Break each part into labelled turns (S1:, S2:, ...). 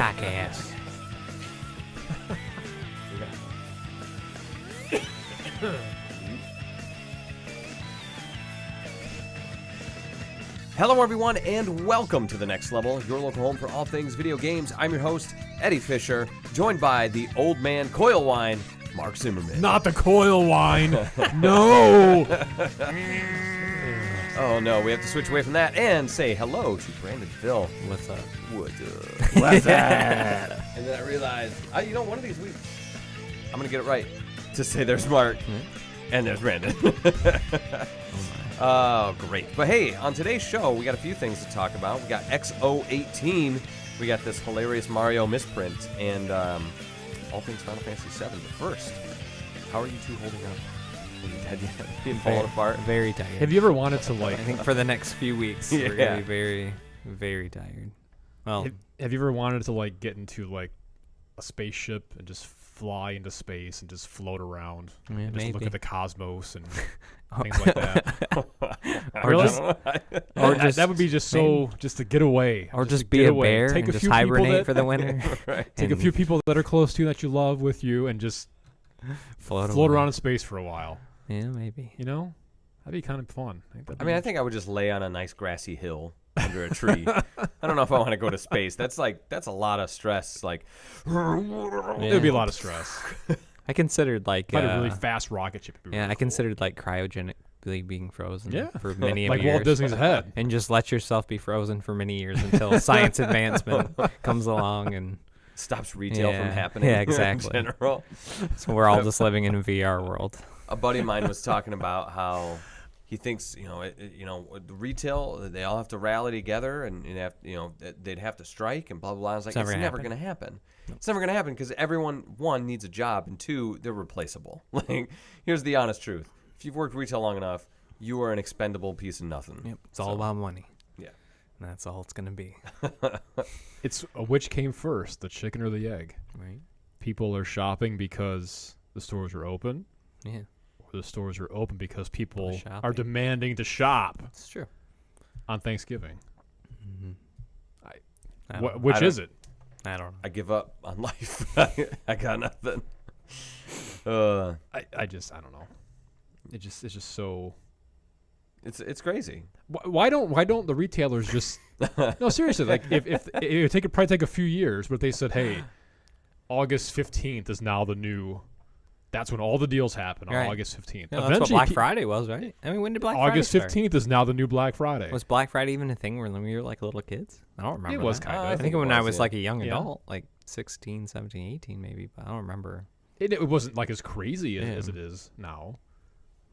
S1: jackass.
S2: Hello everyone and welcome to The Next Level, your local home for all things video games. I'm your host, Eddie Fisher, joined by the old man coil wine, Mark Zimmerman.
S3: Not the coil wine. No.
S2: Oh no, we have to switch away from that and say hello to Brandon Phil.
S1: What's up?
S2: What's up?
S3: What's that?
S2: And then I realized, one of these weeks, I'm going to get it right to say there's Mark and there's Brandon. Oh, great. But hey, on today's show, we got a few things to talk about. We got XO18. We got this hilarious Mario misprint and all things Final Fantasy VII. But first, how are you two holding up? Are you dead yet? Being falling apart?
S1: Very tired.
S3: Have you ever wanted to
S1: I think for the next few weeks, we're going to be very, very tired. Well,
S3: have you ever wanted to get into a spaceship and just fly into space and just float around and just look at the cosmos and things like that?
S1: or just
S3: that would be just so just to get away,
S1: or just be a bear
S3: take
S1: and
S3: a
S1: just
S3: few
S1: hibernate for the winter.
S2: Right.
S3: Take a few people that are close to you that you love with you and just float around in space for a while.
S1: Yeah, maybe.
S3: You know, that'd be kind of fun.
S2: I think I would just lay on a nice grassy hill under a tree. I don't know if I want to go to space. That's a lot of stress.
S3: It would be a lot of stress.
S1: I considered
S3: a really fast rocket ship.
S1: I considered cryogenically being frozen for many years.
S3: Like Walt Disney's head.
S1: And just let yourself be frozen for many years until science advancement comes along and
S2: stops retail from happening.
S1: Yeah, exactly.
S2: In general.
S1: So we're all just living in a VR world.
S2: A buddy of mine was talking about how he thinks, the retail, they all have to rally together and they'd have to strike and blah, blah, blah. I was like, it's never going to happen. It's never going to happen because everyone, one, needs a job, and two, they're replaceable. Here's the honest truth. If you've worked retail long enough, you are an expendable piece of nothing.
S1: Yep. It's all about money.
S2: Yeah.
S1: And that's all it's going to be.
S3: It's which came first, the chicken or the egg?
S1: Right. People
S3: are shopping because the stores are open.
S1: Yeah.
S3: The stores are open because people
S1: are
S3: are demanding to shop.
S1: It's true.
S3: On Thanksgiving.
S1: Mm-hmm.
S3: Which is it?
S1: I don't know.
S2: I give up on life. I got nothing.
S3: I don't know. It's just so.
S2: It's crazy.
S3: Why don't the retailers just? No, seriously. If it would probably take a few years, but if they said, hey, August 15th is now the new. That's when all the deals happen on August 15th.
S1: Yeah, that's what Black Friday was, right? I mean, when did Black Friday
S3: August 15th is now the new Black Friday.
S1: Was Black Friday even a thing when we were little kids? I don't remember.
S3: It was kind of.
S1: I think when I was a young adult, 16, 17, 18 maybe, but I don't remember.
S3: It wasn't as crazy as it is now.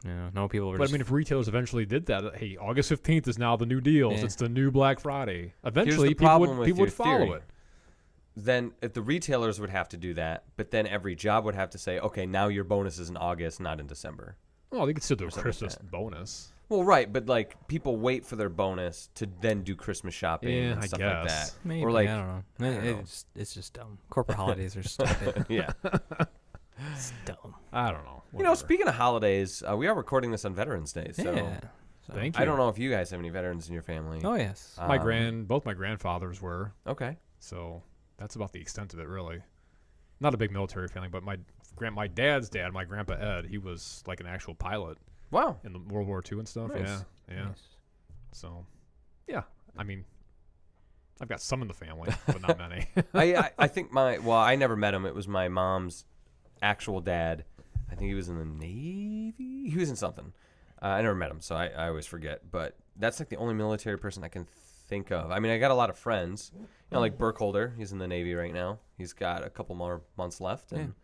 S1: Yeah, no people were.
S3: But if retailers eventually did that, hey, August 15th is now the new deals. Yeah. It's the new Black Friday. Eventually, people would follow it.
S2: Then if the retailers would have to do that, but then every job would have to say, okay, now your bonus is in August, not in December.
S3: Well, they could still do a Christmas bonus.
S2: Well, right, but people wait for their bonus to then do Christmas shopping and stuff like that.
S1: Maybe, or I don't know. It's just dumb. Corporate holidays are stupid.
S2: Yeah.
S1: It's dumb.
S3: I don't know. Whatever.
S2: Speaking of holidays, we are recording this on Veterans Day, so
S3: thank you.
S2: I don't know if you guys have any veterans in your family.
S1: Oh, yes.
S3: Both my grandfathers were.
S2: Okay.
S3: So that's about the extent of it, really. Not a big military family, but my dad's dad, my grandpa Ed, he was an actual pilot.
S2: Wow.
S3: In the World War II and stuff.
S2: Nice.
S3: Yeah. Nice. So, yeah. I mean, I've got some in the family, but not many.
S2: I think I never met him. It was my mom's actual dad. I think he was in the Navy. He was in something. I never met him, so I always forget. But that's the only military person I can think of. I mean, I got a lot of friends. Like Burkholder, he's in the Navy right now. He's got a couple more months left. And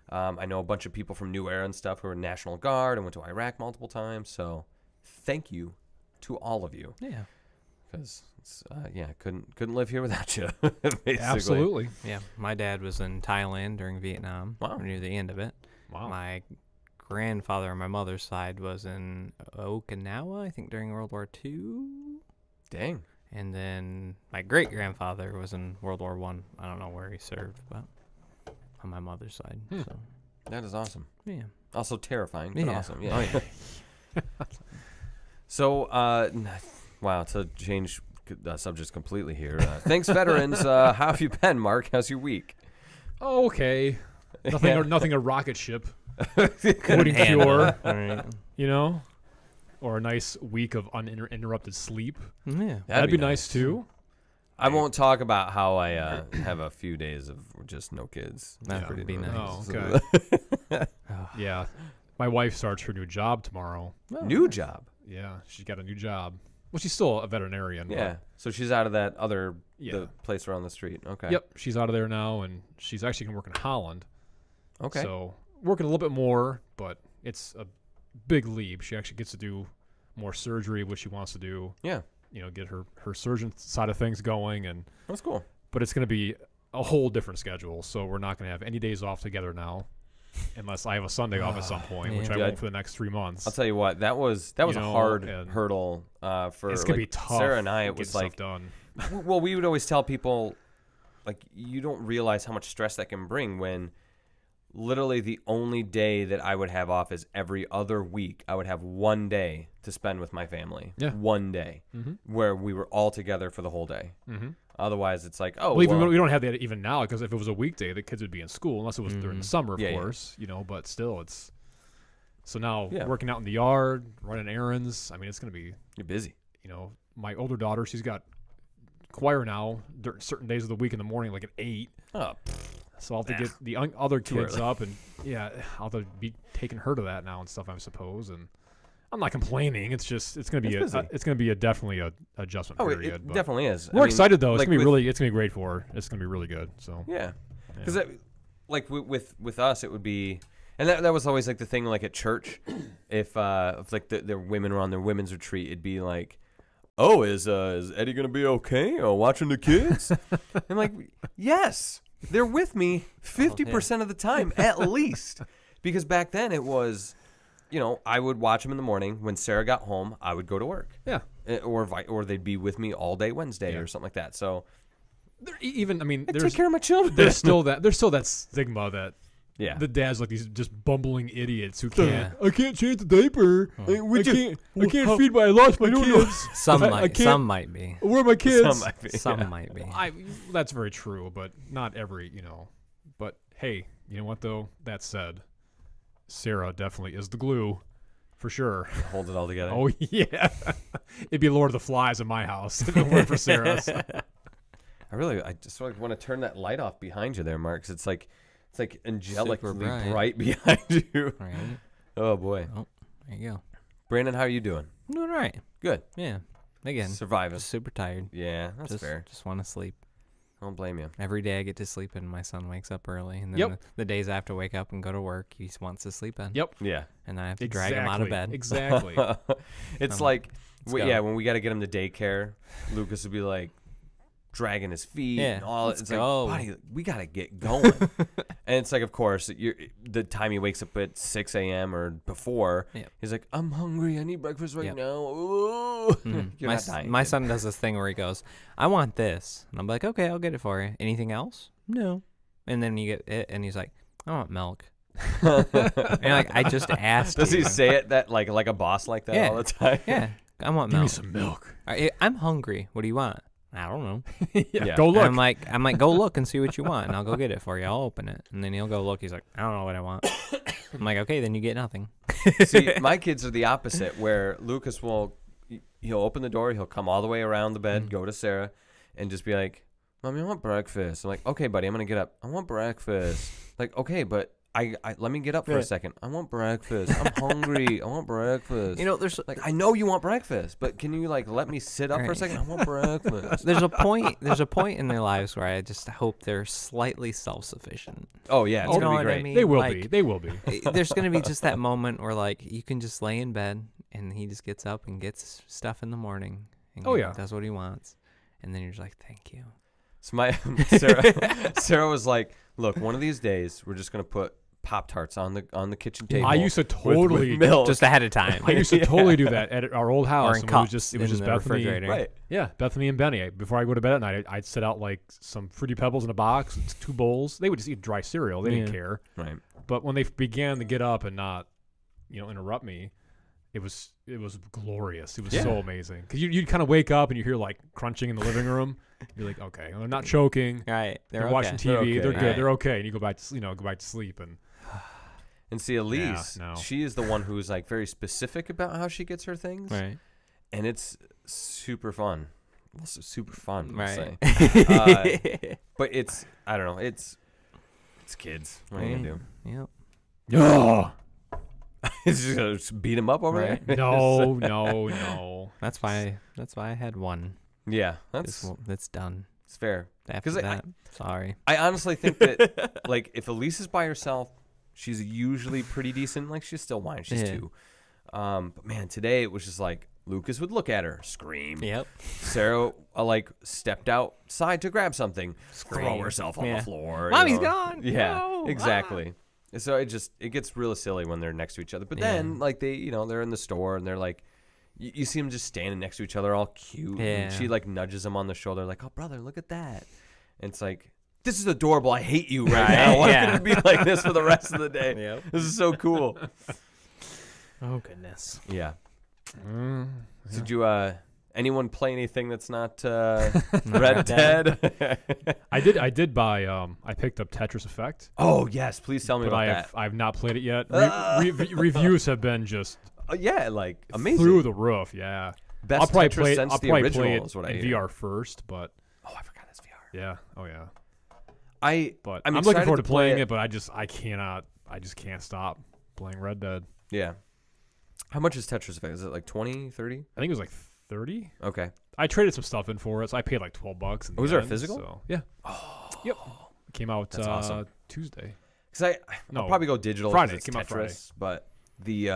S2: I know a bunch of people from New Era and stuff who are National Guard and went to Iraq multiple times. So thank you to all of you.
S1: Yeah.
S2: Because, couldn't live here without you, basically.
S3: Absolutely.
S1: Yeah. My dad was in Thailand during Vietnam.
S2: Wow.
S1: Near the end of it.
S3: Wow.
S1: My grandfather on my mother's side was in Okinawa, I think, during World War II.
S2: Dang.
S1: And then my great-grandfather was in World War I. I don't know where he served, but on my mother's side. So.
S2: That is awesome.
S1: Yeah.
S2: Also terrifying, but awesome. Yeah.
S1: Oh, yeah.
S2: So, wow, to change subjects completely here. Thanks, veterans. How have you been, Mark? How's your week?
S3: Oh, okay. Nothing a rocket ship
S1: Couldn't
S3: wouldn't
S1: handle
S3: cure,
S1: it. All right.
S3: you know? Or a nice week of uninterrupted sleep.
S1: Yeah.
S3: That'd be nice too.
S2: I won't talk about how I have a few days of just no kids.
S1: That would be nice.
S3: Oh, okay. Yeah. My wife starts her new job tomorrow.
S2: New job.
S3: Yeah, she's got a new job. Well, she's still a veterinarian. but-
S2: Yeah. So she's out of that other
S3: Yeah.
S2: the place around the street. Okay.
S3: Yep, she's out of there now, and she's actually going to work in Holland.
S2: Okay.
S3: So working a little bit more, but it's a big leap. She actually gets to do more surgery, which she wants to do.
S2: Yeah.
S3: Get her surgeon side of things going, and
S2: That's cool.
S3: but it's going to be a whole different schedule. So we're not going to have any days off together now, unless I have a Sunday off at some point, which I
S2: Yeah.
S3: won't for the next 3 months.
S2: I'll tell you what, that was
S3: You
S2: a
S3: know,
S2: hard
S3: and
S2: hurdle for
S3: it's going to be
S2: like,
S3: tough.
S2: Sarah and I.
S3: to
S2: It
S3: get
S2: was
S3: stuff
S2: like,
S3: done.
S2: well, we would always tell people, like, you don't realize how much stress that can bring when literally the only day that I would have off is every other week. I would have one day to spend with my family.
S3: Yeah.
S2: One day where we were all together for the whole day.
S3: Mm-hmm.
S2: Otherwise, it's like, oh,
S3: Well,
S2: well,
S3: we don't have that even now, because if it was a weekday, the kids would be in school, unless it was during the summer, of
S2: Yeah, yeah.
S3: course. But still, it's so now
S2: Yeah.
S3: working out in the yard, running errands. I mean, it's going to be,
S2: you're busy.
S3: my older daughter, she's got choir now during certain days of the week in the morning, like at 8.
S2: Oh,
S3: So I'll have to get the other kids
S2: early.
S3: up, and I'll have to be taking her to that now and stuff, I suppose. And I'm not complaining. It's just it's gonna be definitely a adjustment
S2: oh,
S3: period.
S2: it
S3: but
S2: definitely is.
S3: we're excited though. It's
S2: like
S3: gonna be
S2: with-
S3: it's gonna be great for her. It's gonna be really good. So
S2: Yeah, because like with us, it would be, and that was always like the thing, like at church, if like the women were on their women's retreat, it'd be like, oh, is Eddie gonna be okay watching the kids? I'm like, yes, they're with me 50% of the time at least, because back then it was, I would watch them in the morning. When Sarah got home, I would go to work.
S3: yeah.
S2: Or they'd be with me all day Wednesday
S3: Yeah.
S2: or something like that. So
S3: Even I mean,
S2: I
S3: there's
S2: take care of my children.
S3: there's still that stigma that
S2: yeah.
S3: the dads like these just bumbling idiots who
S1: Yeah.
S3: can't. I can't change the diaper. I can't feed I lost my kids.
S1: Some
S3: I
S1: might.
S3: can't-
S1: Some might be.
S3: Where are my kids?
S2: Some might be.
S1: Some might be.
S3: That's very true, but not every, But hey, you know what though? That said, Sarah definitely is the glue, for sure.
S2: Hold it all together.
S3: Oh yeah, it'd be Lord of the Flies in my house if it weren't for Sarah. So.
S2: I just want to turn that light off behind you there, Mark, 'cause it's like angelically
S1: Super bright.
S2: bright behind you.
S1: Right.
S2: Oh boy,
S1: Oh, there you go.
S2: Brandon, how are you doing?
S1: I'm doing all right.
S2: Good.
S1: Yeah. Again,
S2: Surviving.
S1: just super tired.
S2: Yeah, that's
S1: just,
S2: fair.
S1: Just want to sleep.
S2: I don't blame you.
S1: Every day I get to sleep in. My son wakes up early, and then
S3: Yep.
S1: the days I have to wake up and go to work, he wants to sleep in.
S3: Yep.
S2: Yeah.
S1: And I have to drag him out of bed.
S3: Exactly.
S2: It's
S1: Um,
S2: like,
S1: let's go.
S2: yeah, when we got to get him to daycare, Lucas would be like dragging his feet
S1: Yeah,
S2: and all.
S1: let's
S2: It's
S1: go.
S2: like, buddy, we got to get going. And it's like, of course, the time he wakes up at 6 a.m. or before,
S1: Yep.
S2: he's like, I'm hungry. I need breakfast right
S1: Yep.
S2: now. Ooh. You're
S1: my
S2: not dying.
S1: my son does this thing where he goes, I want this. And I'm like, okay, I'll get it for you. Anything else? No. And then you get it, and he's like, I want milk. And you're like, I just asked
S2: Does
S1: you.
S2: he say it like a boss like that
S1: Yeah.
S2: all the time?
S1: Yeah, I want
S3: Give me
S1: milk.
S3: some milk.
S1: I'm hungry. What do you want? I don't know.
S2: Yeah.
S3: Go
S1: And
S3: look.
S1: I'm like, go look and see what you want, and I'll go get it for you. I'll open it, and then he'll go look. He's like, I don't know what I want. I'm like, okay, then you get nothing.
S2: See, my kids are the opposite, where Lucas he'll open the door, he'll come all the way around the bed, go to Sarah, and just be like, Mommy, I want breakfast. I'm like, okay, buddy, I'm going to get up. I want breakfast. Like, okay, but I let me get up for a second. I want breakfast. I'm hungry. I want breakfast.
S1: There's
S2: like, I know you want breakfast, but can you let me sit up for a
S1: Right.
S2: second? I want breakfast.
S1: there's a point in their lives where I just hope they're slightly self-sufficient.
S2: Oh yeah, it's
S1: You
S2: gonna
S1: know
S2: be
S1: what
S2: great.
S1: I mean?
S3: They will
S1: like,
S3: be. They will be.
S1: There's gonna be just that moment where you can just lay in bed and he just gets up and gets stuff in the morning and
S3: Oh, yeah.
S1: does what he wants, and then you're just like, thank you.
S2: So Sarah was like, look, one of these days we're just gonna put Pop-Tarts on the kitchen table.
S3: I used to
S2: with
S3: totally
S2: milk.
S1: Just ahead of time.
S3: I used to totally do that at our old house.
S1: Or in
S3: and
S1: cups
S3: it was just
S1: in the
S3: Bethany.
S1: refrigerator.
S2: right.
S3: Yeah, Bethany and Benny. Before I go to bed at night, I'd set out some Fruity Pebbles in a box, 2 bowls. They would just eat dry cereal. They didn't
S1: Yeah.
S3: care.
S2: Right.
S3: But when they began to get up and not, interrupt me, it was glorious. It was so amazing because you kind of wake up and you hear like crunching in the living room. You're like, okay, I'm not choking.
S1: Right,
S3: They're
S1: okay.
S3: watching TV. They're good.
S1: Right.
S3: They're okay. And you go back to sleep.
S2: And see, Elise,
S3: no.
S2: she is the one who's like very specific about how she gets her things,
S1: Right.
S2: and it's super fun. Well, super fun, we'll
S1: Right.
S2: say. But it's, I don't know, it's kids. What are you gonna do?
S1: Yep.
S3: Oh
S2: It's just gonna beat them up over
S1: Right.
S2: there.
S3: no.
S1: That's why I had one.
S2: Yeah, that's
S1: That's done.
S2: it's fair.
S1: After
S2: 'Cause
S1: that, sorry.
S2: I honestly think that like if Elise is by herself, she's usually pretty decent. Like she's still whining. She's 2. But man, today it was just like Lucas would look at her, scream.
S1: Yep.
S2: Sarah like stepped outside to grab something, throw
S1: Scream.
S2: herself on
S1: Yeah.
S2: the floor.
S1: Mommy's gone.
S2: Yeah,
S1: No.
S2: exactly. So it gets real silly when they're next to each other. But then like they're in the store and they're like, you see them just standing next to each other, all cute.
S1: Yeah.
S2: And she like nudges him on the shoulder, like, "Oh brother, look at that." And it's like, this is adorable. I hate you right now. Why
S1: Yeah.
S2: can't it be like this for the rest of the day?
S1: Yep.
S2: This is so cool.
S1: Oh goodness.
S2: Yeah.
S3: Mm,
S2: So did you anyone play anything that's not Red Dead?
S3: I did buy. I picked up Tetris Effect,
S2: Oh yes, please tell me
S3: but
S2: about that.
S3: I've not played it yet. Reviews have been just
S2: Yeah, like amazing.
S3: through the roof. Yeah,
S2: Best
S3: I'll probably
S2: Tetris
S3: play it.
S2: since
S3: I'll
S2: the
S3: probably
S2: original
S3: play it
S2: is what I
S3: in
S2: hear.
S3: VR first, but
S2: Oh, I forgot that's VR.
S3: yeah. Oh yeah.
S2: But
S3: I'm
S2: excited
S3: looking forward to
S2: play
S3: playing it, but I just can't stop playing Red Dead.
S2: Yeah. How much is Tetris Effect? Is it like 20, 30?
S3: I think it was like 30.
S2: Okay.
S3: I traded some stuff in for it, so I paid like $12.
S2: Was there a physical?
S3: So, yeah. Oh. Yep. It came out
S2: That's awesome.
S3: Tuesday.
S2: Because
S3: No,
S2: I'll probably go digital. 'cause
S3: Friday.
S2: It's
S3: It came out Friday.
S2: Tetris, but the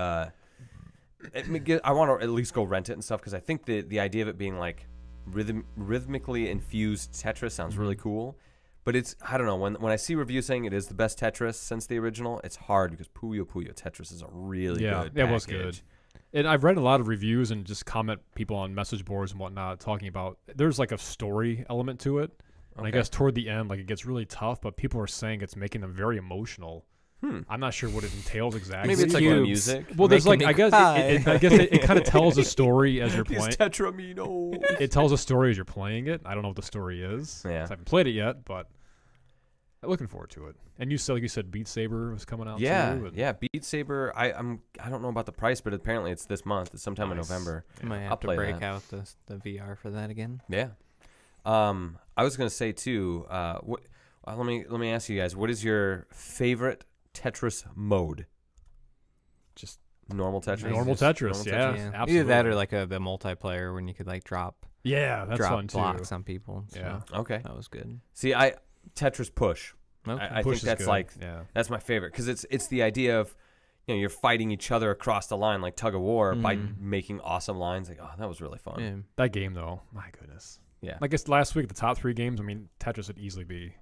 S2: I want to at least go rent it and stuff because I think the idea of it being like rhythmically infused Tetris sounds really cool. But it's, I don't know, when I see reviews saying it is the best Tetris since the original, it's hard because Puyo Puyo Tetris is a really good
S3: Yeah, it was
S2: package.
S3: good. And I've read a lot of reviews and just comment people on message boards and whatnot talking about there's like a story element to it. And I
S2: Okay.
S3: guess toward the end, like it gets really tough, but people are saying it's making them very emotional. I'm not sure what it entails exactly.
S2: Maybe it's like the music.
S3: Well, there's like
S1: Making me
S3: I guess
S1: cry.
S3: it kind of tells a story as you're playing.
S2: Tetramino.
S3: It tells a story as you're playing it. I don't know what the story is.
S2: Yeah.
S3: 'Cause I haven't played it yet, but I'm looking forward to it. And you said, like you said, Beat Saber was coming out
S2: Yeah,
S3: too. And
S2: yeah. Beat Saber. I don't know about the price, but apparently it's this month. It's sometime in
S3: Nice.
S2: November.
S1: I might
S2: I'll
S1: have to
S2: play
S1: break
S2: that.
S1: out the VR for that again.
S2: Yeah. I was gonna say too. Let me ask you guys. What is your favorite Tetris mode?
S3: Just
S2: Normal Tetris.
S3: normal Tetris, yeah,
S1: Either
S3: absolutely.
S1: that or like the multiplayer when you could like drop
S3: Yeah, that's fun too.
S1: blocks on people. So
S3: Yeah.
S2: Okay.
S1: that was good.
S2: See, Tetris Push.
S1: Okay.
S2: I
S3: Push
S2: think
S3: is
S2: that's
S3: good.
S2: like
S3: yeah.
S2: that's my favorite because it's the idea of you're fighting each other across the line like tug of war by making awesome lines. Like, oh, that was really fun.
S1: Yeah.
S3: That game though, my goodness.
S2: Yeah.
S3: I guess last week the top 3 games. I mean, Tetris would easily be.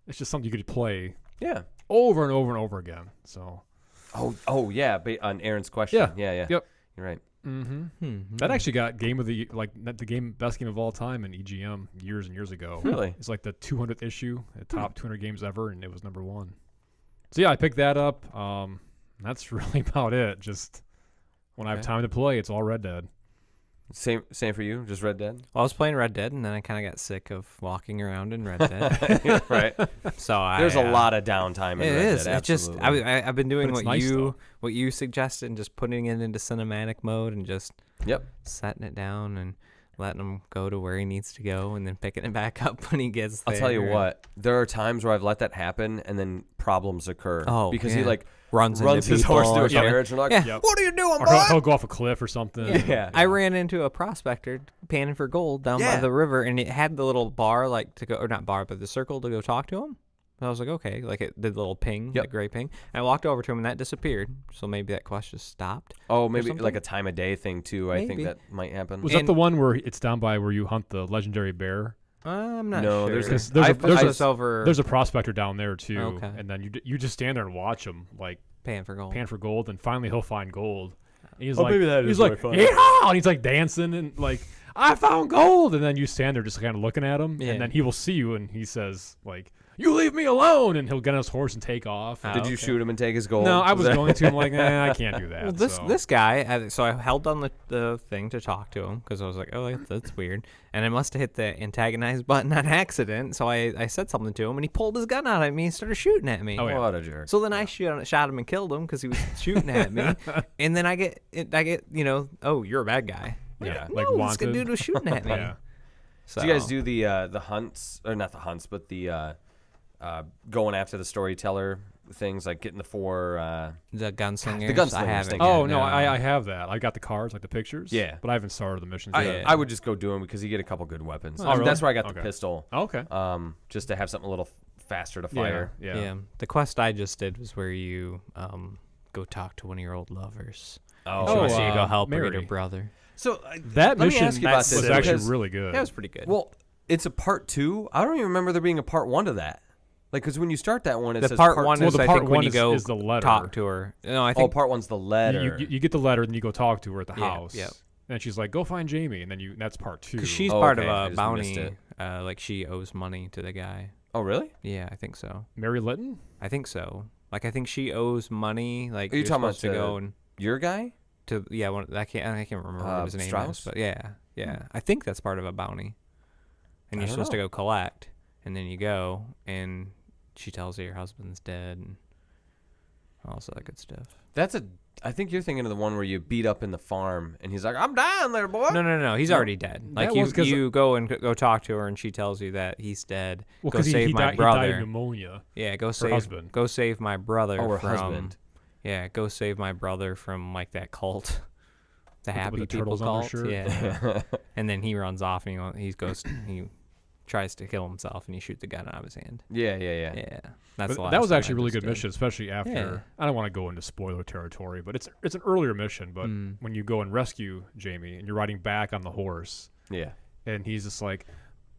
S3: It's just something you could play
S2: Yeah.
S3: over and over and over again. So.
S2: Oh yeah. On Aaron's question.
S3: Yeah.
S2: Yeah.
S3: Yep.
S2: You're right.
S3: Mm-hmm. That actually got game of the best game of all time in EGM years and years ago.
S2: Really?
S3: It's like the 200th issue, the top 200 games ever, and it was number 1. So yeah, I picked that up. That's really about it. Just when I have
S2: Okay.
S3: time to play, it's all Red Dead.
S2: Same for you. Just Red Dead.
S1: Well, I was playing Red Dead, and then I kind of got sick of walking around in Red Dead.
S2: Right.
S1: So
S2: There's a lot of downtime in
S1: It
S2: Red
S1: is.
S2: Dead.
S1: It's just
S2: absolutely.
S1: I've been doing
S3: But it's
S1: what
S3: nice,
S1: you
S3: though.
S1: what you suggested, and just putting it into cinematic mode and just
S2: Yep.
S1: setting it down and letting him go to where he needs to go, and then picking it back up when he gets there.
S2: I'll tell you what. There are times where I've let that happen, and then problems occur.
S1: Oh,
S2: because he
S1: yeah.
S2: like
S1: runs
S2: his horse through a
S1: Yeah.
S2: carriage, and I'm like,
S1: Yeah.
S3: Yep.
S2: "What are you doing,
S3: Or
S2: boy?"
S3: he'll go off a cliff or something.
S2: Yeah.
S1: I ran into a prospector panning for gold down by
S2: Yeah.
S1: the river, and it had the little bar, like to go, or not bar, but the circle to go talk to him. And I was like, okay, like it did the little ping,
S2: Yep.
S1: the gray ping. And I walked over to him, and that disappeared. So maybe that quest just stopped.
S2: Oh, maybe
S1: something?
S2: like a time of day thing too. I think
S1: Maybe.
S2: that might happen.
S3: Was that
S1: And-
S3: the one where it's down by where you hunt the legendary bear?
S1: I'm not
S2: No,
S1: sure.
S2: there's-
S3: 'Cause there's a-
S1: I
S3: there's a-
S1: was over
S3: There's a prospector down there too,
S1: Okay.
S3: and then you just stand there and watch him like
S1: paying for gold.
S3: pan for gold, and finally he'll find gold. And he's
S2: Oh,
S3: like,
S2: maybe that
S3: he's
S2: is
S3: like,
S2: really fun.
S3: yeah, and he's like dancing and like, I found gold, and then you stand there just kind of looking at him,
S1: Yeah.
S3: and then he will see you, and he says like, "You leave me alone!" And he'll get on his horse and take off.
S1: Oh,
S2: Did you
S1: okay.
S2: shoot him and take his gold?
S3: No, I was going to. I'm like, I can't do that.
S1: Well, this guy, so I held on the thing to talk to him because I was like, oh, that's weird. And I must have hit the antagonize button on accident. So I said something to him, and he pulled his gun out at me and started shooting at me.
S3: Oh, yeah.
S2: What a jerk.
S1: So then I shot him and killed him because he was shooting at me. And then I get oh, you're a bad guy.
S3: Yeah,
S1: No,
S3: like
S1: this
S3: wanted.
S1: dude was shooting at me.
S3: Yeah.
S1: So
S2: Do you guys do the hunts, or not the hunts, but the going after the storyteller things, like getting the 4...
S1: the gunslingers?
S2: The gunslingers
S1: I haven't.
S2: thing.
S3: Oh no, I have that. I got the cards, like the pictures.
S2: Yeah.
S3: but I haven't started the missions
S2: I,
S3: yet.
S2: I would just go do them because you get a couple good weapons.
S3: Oh, really?
S2: That's where I got the
S3: Okay.
S2: pistol,
S3: Okay.
S2: just to have something a little faster to fire.
S3: Yeah.
S1: The quest I just did was where you go talk to one of your old lovers.
S2: Oh,
S1: She wants you to go help her
S3: Mary.
S1: get her brother.
S2: So
S3: That
S2: let
S3: mission
S2: me ask you about
S3: was
S2: this,
S3: actually
S2: because-
S3: really good.
S1: That was pretty good.
S2: Well, it's a part 2. I don't even remember there being a part 1 to that. Like, because when you start that one, it
S1: the
S2: says
S1: part one
S3: Well,
S1: is
S3: the
S1: I
S3: part
S1: think when
S3: one
S1: you
S3: is-
S1: go
S3: is the letter.
S1: talk to her. No, I
S2: Oh,
S1: think
S2: part 1's the letter.
S3: You get the letter, and you go talk to her at the
S1: Yeah,
S3: house.
S1: yep.
S3: And she's like, "Go find Jamie," and then that's part 2.
S1: because she's
S2: Oh,
S1: part
S2: okay, I
S1: of a
S2: just missed
S1: bounty.
S2: it.
S1: Like she owes money to the guy.
S2: Oh, really?
S1: Yeah, I think so.
S3: Mary Litton.
S1: I think so. Like I think she owes money. Like
S2: Are you
S1: you're
S2: talking about
S1: supposed to go and
S2: Your guy?
S1: to I can't remember what his name
S2: Strauss?
S1: is, but yeah. I think that's part of a bounty, and
S2: I
S1: you're
S2: don't
S1: supposed to
S2: know.
S1: go collect, and then you go and she tells you your husband's dead and all that good stuff.
S2: I think you're thinking of the one where you beat up in the farm, and he's like, "I'm dying there, boy."
S1: No. He's already dead. Like
S3: That was 'cause-
S1: you go and go talk to her, and she tells you that he's dead.
S3: Well,
S1: go
S3: because
S1: save
S3: he
S1: my
S3: died
S1: brother.
S3: of pneumonia.
S1: Yeah, go
S3: husband.
S1: save my brother
S2: Oh, her
S1: from
S2: husband.
S1: Yeah, go save my brother from like that cult. The
S3: With
S1: happy
S3: the
S1: people
S3: turtles on their
S1: cult.
S3: shirt?
S1: Yeah. And then he runs off and he tries to kill himself and he shoots the gun out of his hand.
S2: Yeah.
S1: Yeah. That's
S3: But
S1: the
S3: that was
S1: last
S3: actually a
S1: one I
S3: really
S1: just
S3: good
S1: did.
S3: mission, especially after.
S1: Yeah.
S3: I don't want to go into spoiler territory, but it's an earlier mission. But
S1: Mm.
S3: when you go and rescue Jamie, and you're riding back on the horse,
S2: Yeah.
S3: and he's just like,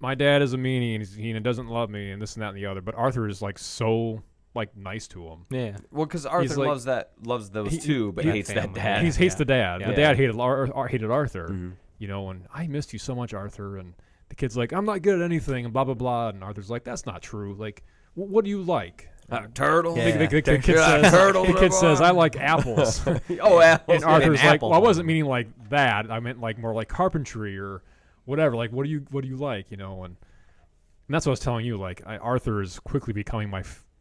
S3: "My dad is a meanie, and he doesn't love me, and this and that and the other." But Arthur is like so like nice to him.
S1: Yeah.
S2: Well, because Arthur
S3: like-
S2: loves those
S3: he-
S2: two, but
S3: he-
S2: hates that
S1: family.
S2: dad.
S3: He hates the dad.
S1: Yeah.
S3: The dad hated Arthur.
S2: Mhm.
S3: You know, and I missed you so much, Arthur. And the kid's like, "I'm not good at anything," and blah blah blah. And Arthur's like, "That's not true. Like, what do you like?"
S2: Turtle.
S1: Yeah.
S3: The kid
S2: Turtle,
S3: says, "I like apples."
S2: Oh, apples.
S3: And Arthur's like,
S1: apple.
S3: "Well, I wasn't meaning like that. I meant like more like carpentry or whatever. Like, what do you like? You know?" And that's what I was telling you. Like, Arthur is quickly becoming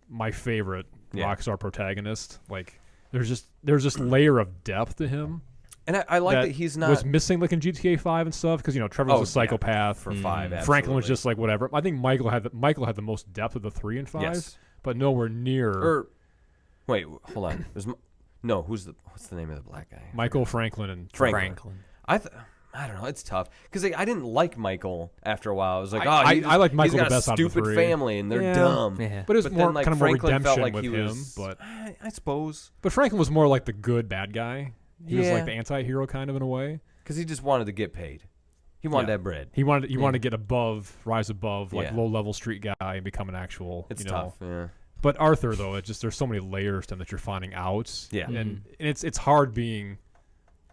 S3: my favorite
S2: Yeah.
S3: Rockstar protagonist. Like, there's this layer of depth to him
S2: And I like that he's not
S3: was missing like in GTA 5 and stuff because Trevor's
S2: Oh,
S3: a psychopath.
S2: for 5.
S3: Franklin was
S2: absolutely.
S3: just like whatever. I think Michael had the most depth of the 3 and 5,
S2: Yes.
S3: but nowhere near
S2: Or wait, hold on. What's the name of the black guy?
S3: Michael, Franklin, and
S1: Franklin.
S2: I don't know. It's tough because I didn't like Michael after a while. I was like,
S3: I like Michael
S2: he's got
S3: the best
S2: a
S3: out of the
S2: stupid
S3: 3.
S2: family and they're
S3: Yeah.
S2: dumb.
S1: Yeah.
S3: But it was
S2: But
S3: more
S2: then, like,
S3: kind of more
S2: Franklin
S3: redemption
S2: felt like
S3: with
S2: he
S3: him.
S2: was-
S3: But
S2: I suppose
S3: Franklin was more like the good bad guy. He was
S2: Yeah.
S3: like the anti-hero kind of in a way.
S2: because he just wanted to get paid. He wanted
S3: Yeah.
S2: that bread.
S3: He wanted to get rise above like
S2: Yeah.
S3: low-level street guy and become an actual.
S2: It's
S3: you know.
S2: tough. Yeah.
S3: But Arthur though, there's so many layers to him that you're finding out.
S2: Yeah.
S3: And it's hard being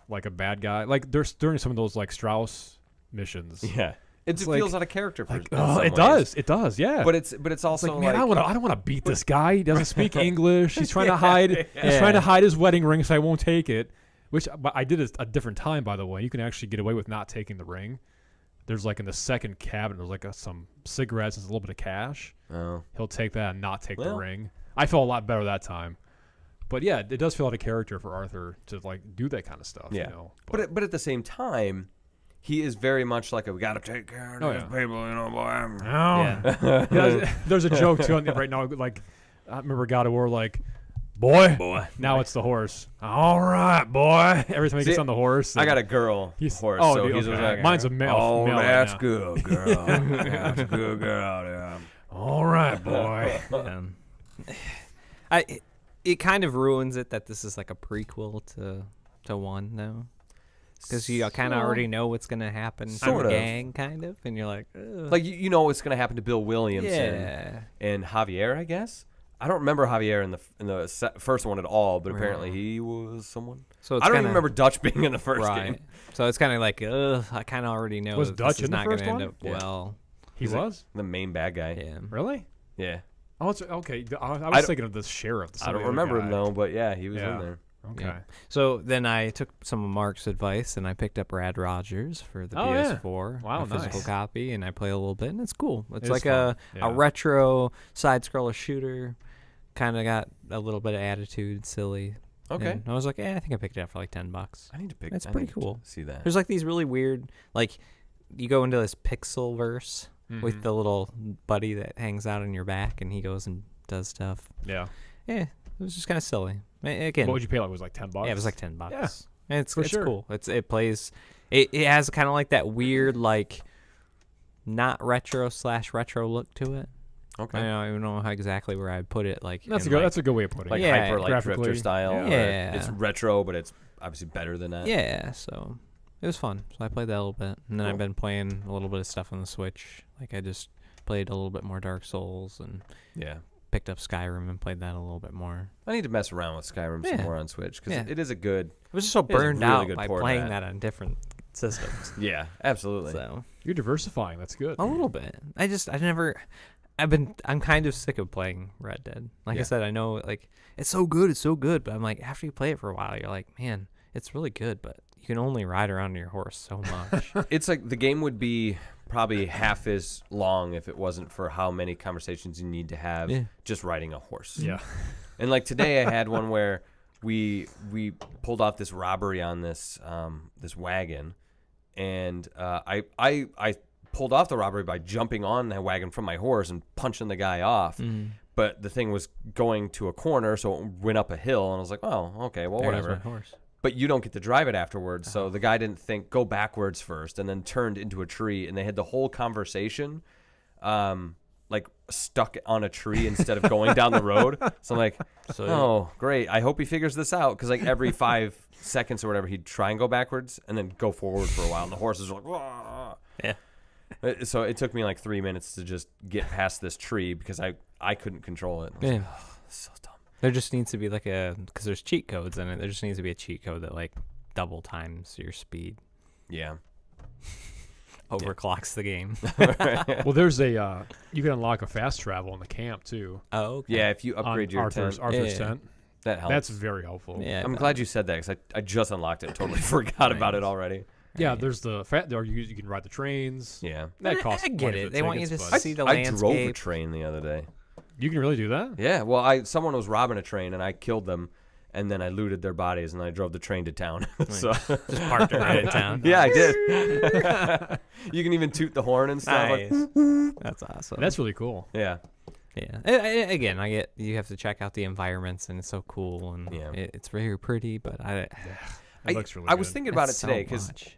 S3: like a bad guy. Like there's during some of those like Strauss missions.
S2: Yeah. It
S3: It's
S2: just
S3: like-
S2: feels out of character for
S3: Like,
S2: in some
S3: it
S2: ways.
S3: does, yeah.
S2: But it's
S3: It's
S2: also
S3: like, man, I don't want to beat this guy. He doesn't speak English. He's trying to
S2: Yeah.
S3: hide. He's
S1: Yeah.
S3: trying to hide his wedding ring, so I won't take it. Which but I did a different time, by the way. You can actually get away with not taking the ring. There's like in the second cabinet, there's like some cigarettes and a little bit of cash.
S2: Oh.
S3: He'll take that and not take the
S2: Well.
S3: ring. I felt a lot better that time. But yeah, it does feel out of character for Arthur to like do that kind of stuff.
S2: Yeah.
S3: You know?
S2: But at the same time, he is very much like we got to take care of
S3: Oh,
S2: these
S3: yeah.
S2: people, boy.
S3: Yeah. There's a joke too on right now. Like I remember God of War, like boy. Now it's the horse. All right, boy. Every time he gets
S2: See,
S3: on the horse,
S2: I got a girl
S3: He's-
S2: horse,
S3: oh,
S2: so
S3: dude,
S2: he's
S3: okay.
S2: like,
S3: Mine's a male.
S2: oh,
S3: male right
S2: that's
S3: now.
S2: good, girl. That's a good girl. Yeah.
S3: All right, boy.
S1: It kind of ruins it that this is like a prequel to 1 though. Because you kind of already know what's going to happen to
S2: Sort
S1: the
S2: of.
S1: gang, kind of. And you're like, ugh.
S2: Like you know what's going to happen to Bill Williams
S1: yeah.
S2: and Javier, I guess. I don't remember Javier in the first one at all, but apparently he was someone.
S1: So it's
S2: I don't even
S1: kinda-
S2: remember Dutch being in the first
S1: Right.
S2: game.
S1: So it's kind of like, ugh, I kind of already know
S3: Was
S1: that
S3: Dutch
S1: this is
S3: in the
S1: not gonna
S3: first
S1: end
S3: one?
S1: up
S2: Yeah.
S1: well.
S3: He
S2: He's like-
S3: was
S2: The main bad guy.
S1: Yeah.
S3: really.
S2: Yeah.
S3: Oh, it's okay. I was thinking of the sheriff.
S2: I don't remember him though, but yeah, he was
S3: Yeah.
S2: in there.
S3: Okay.
S1: Yeah. So then I took some of Mark's advice and I picked up Rad Rogers for the PS4,
S3: Wow,
S1: a physical
S3: nice.
S1: copy, and I play a little bit, and it's cool. It's
S3: It
S1: like
S3: is fun.
S1: a retro side-scroller shooter. Kind of got a little bit of attitude, silly.
S2: Okay.
S1: And I was like, I think I picked it up for like $10.
S2: I need to pick.
S1: It's
S2: I
S1: pretty
S2: need to
S1: cool.
S2: See that.
S1: There's like these really weird, like you go into this pixel verse with the little buddy that hangs out on your back, and he goes and does stuff.
S3: Yeah.
S1: Yeah, it was just kind of silly. Again,
S3: What would you pay? Like, it was like $10?
S1: yeah, it was like $10.
S3: Yeah,
S1: And it's
S3: sure.
S1: cool. It plays. It has kind of like that weird like not retro / retro look to it.
S2: Okay.
S1: I don't know how exactly where I'd put it. Like
S3: That's
S1: in
S3: a good way of putting
S2: Like
S3: it.
S1: Yeah,
S2: hyper like
S3: graphically.
S2: drifter style.
S3: Yeah.
S2: or
S1: Yeah.
S2: It's retro, but it's obviously better than that.
S1: Yeah, so it was fun. So I played that a little bit, and then
S2: Cool.
S1: I've been playing a little bit of stuff on the Switch. Like I just played a little bit more Dark Souls and
S2: Yeah.
S1: picked up Skyrim and played that a little bit more.
S2: I need to mess around with Skyrim some
S1: Yeah.
S2: more on Switch because
S1: Yeah.
S2: it is a good.
S1: I was just so
S2: It is a
S1: burned
S2: really
S1: out
S2: good
S1: by
S2: port of
S1: playing
S2: that.
S1: that on different systems.
S2: Yeah, absolutely.
S1: So
S3: You're diversifying. That's good.
S1: a little bit. I'm kind of sick of playing Red Dead. Like I
S2: Yeah.
S1: said, I know like it's so good, but I'm like after you play it for a while, you're like, man, it's really good, but you can only ride around on your horse so much.
S2: It's like the game would be probably half as long if it wasn't for how many conversations you need to have just riding a horse.
S3: Yeah.
S2: And like today I had one where we pulled off this robbery on this this wagon, and I pulled off the robbery by jumping on that wagon from my horse and punching the guy off. But the thing was going to a corner, so it went up a hill, and I was like, oh, okay, well,
S1: There goes
S2: whatever.
S1: my horse.
S2: But you don't get to drive it afterwards, so the guy didn't think, go backwards first, and then turned into a tree, and they had the whole conversation like stuck on a tree instead of going down the road. So I'm like, oh, great. I hope he figures this out, because like every 5 seconds or whatever, he'd try and go backwards and then go forward for a while, and the horses were like, wah.
S1: Yeah.
S2: So it took me like 3 minutes to just get past this tree because I couldn't control it. I was like, oh, this is so dumb.
S1: There just needs to be like because there's cheat codes in it. There just needs to be a cheat code that like double times your speed,
S2: Yeah.
S1: overclocks the game.
S3: Well, there's a you can unlock a fast travel in the camp too.
S1: Oh, okay.
S2: Yeah, if you upgrade your
S3: Arthur's
S2: tent,
S1: Yeah.
S3: tent.
S2: that helps.
S3: That's very helpful.
S1: Yeah,
S2: I'm glad you said that because I just unlocked it. Totally forgot about it already.
S3: Yeah, there's the or you can ride the trains.
S2: Yeah.
S3: That costs
S1: I get
S3: money
S1: it.
S3: for the
S1: They want you
S3: tickets,
S1: to
S3: but
S1: see the
S2: I drove a
S1: landscape.
S2: train the other day.
S3: you can really do that?
S2: Yeah, well, someone was robbing a train and I killed them, and then I looted their bodies and I drove the train to town. So
S1: Just parked it right in town.
S2: yeah, I did. You can even toot the horn and stuff. Like,
S1: Nice. That's awesome.
S3: That's really cool.
S2: yeah,
S1: Yeah. Again, I get you have to check out the environments, and it's so cool, and
S2: Yeah.
S1: it's very pretty. But
S3: It looks really
S2: I was
S3: good.
S2: thinking about it
S1: that's so
S2: today because
S1: much.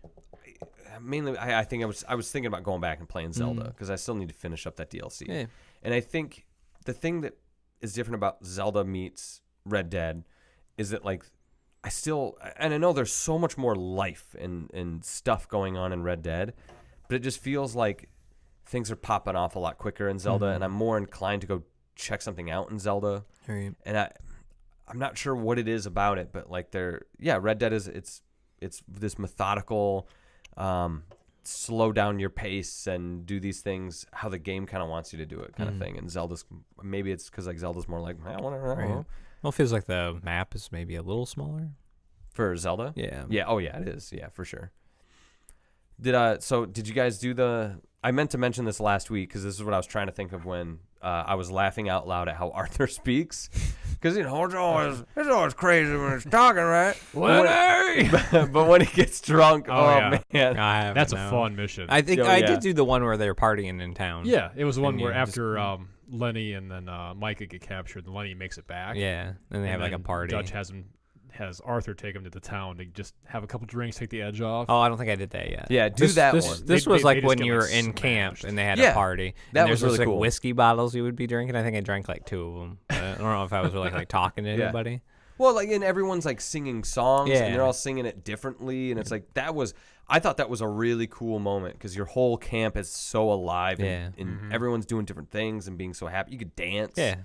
S2: mainly I think I was thinking about going back and playing Zelda because I still need to finish up that DLC.
S1: Yeah.
S2: And I think the thing that is different about Zelda meets Red Dead is that like I know there's so much more life and stuff going on in Red Dead, but it just feels like things are popping off a lot quicker in Zelda, and I'm more inclined to go check something out in Zelda.
S1: Right.
S2: And I'm not sure what it is about it, but like Red Dead is it's this methodical, slow down your pace and do these things how the game kind of wants you to do it kind of thing. And Zelda's maybe it's because like Zelda's more like
S1: Right. Well, it feels like the map is maybe a little smaller.
S2: for Zelda.
S1: Yeah.
S2: Yeah. Oh yeah, it is. Yeah, for sure. Did you guys do the? I meant to mention this last week because this is what I was trying to think of when I was laughing out loud at how Arthur speaks. Because it's always crazy when it's talking, right? But when he gets drunk,
S3: Oh, yeah.
S2: man,
S1: I haven't,
S3: That's a
S1: no.
S3: fun mission.
S1: I think
S2: Oh,
S1: I
S2: yeah.
S1: did do the one where they're partying in town.
S3: yeah, it was the one
S1: And
S3: where
S1: you just-
S3: after Lenny and then Micah get captured, and Lenny makes it back.
S1: Yeah. And they have like a
S3: then
S1: party.
S3: Dutch has Arthur take him to the town to just have a couple drinks, take the edge off.
S1: Oh, I don't think I did that yet.
S2: Yeah, do that
S1: this,
S2: one.
S1: This
S3: They-
S1: was
S3: they
S1: like
S3: just
S1: when
S3: get,
S1: you were
S3: like,
S1: in camp
S3: smashed.
S1: and they had
S2: Yeah,
S1: a party.
S2: that
S1: and
S2: was
S1: there's
S2: really
S1: like
S2: cool.
S1: whiskey bottles you would be drinking. I think I drank like 2 of them. I don't know if I was really like talking to
S2: Yeah.
S1: anybody.
S2: Well, like, and everyone's like singing songs,
S1: Yeah.
S2: and they're all singing it differently, and it's like I thought that was a really cool moment because your whole camp is so alive,
S1: Yeah.
S2: and everyone's doing different things and being so happy. You could dance.
S1: Yeah.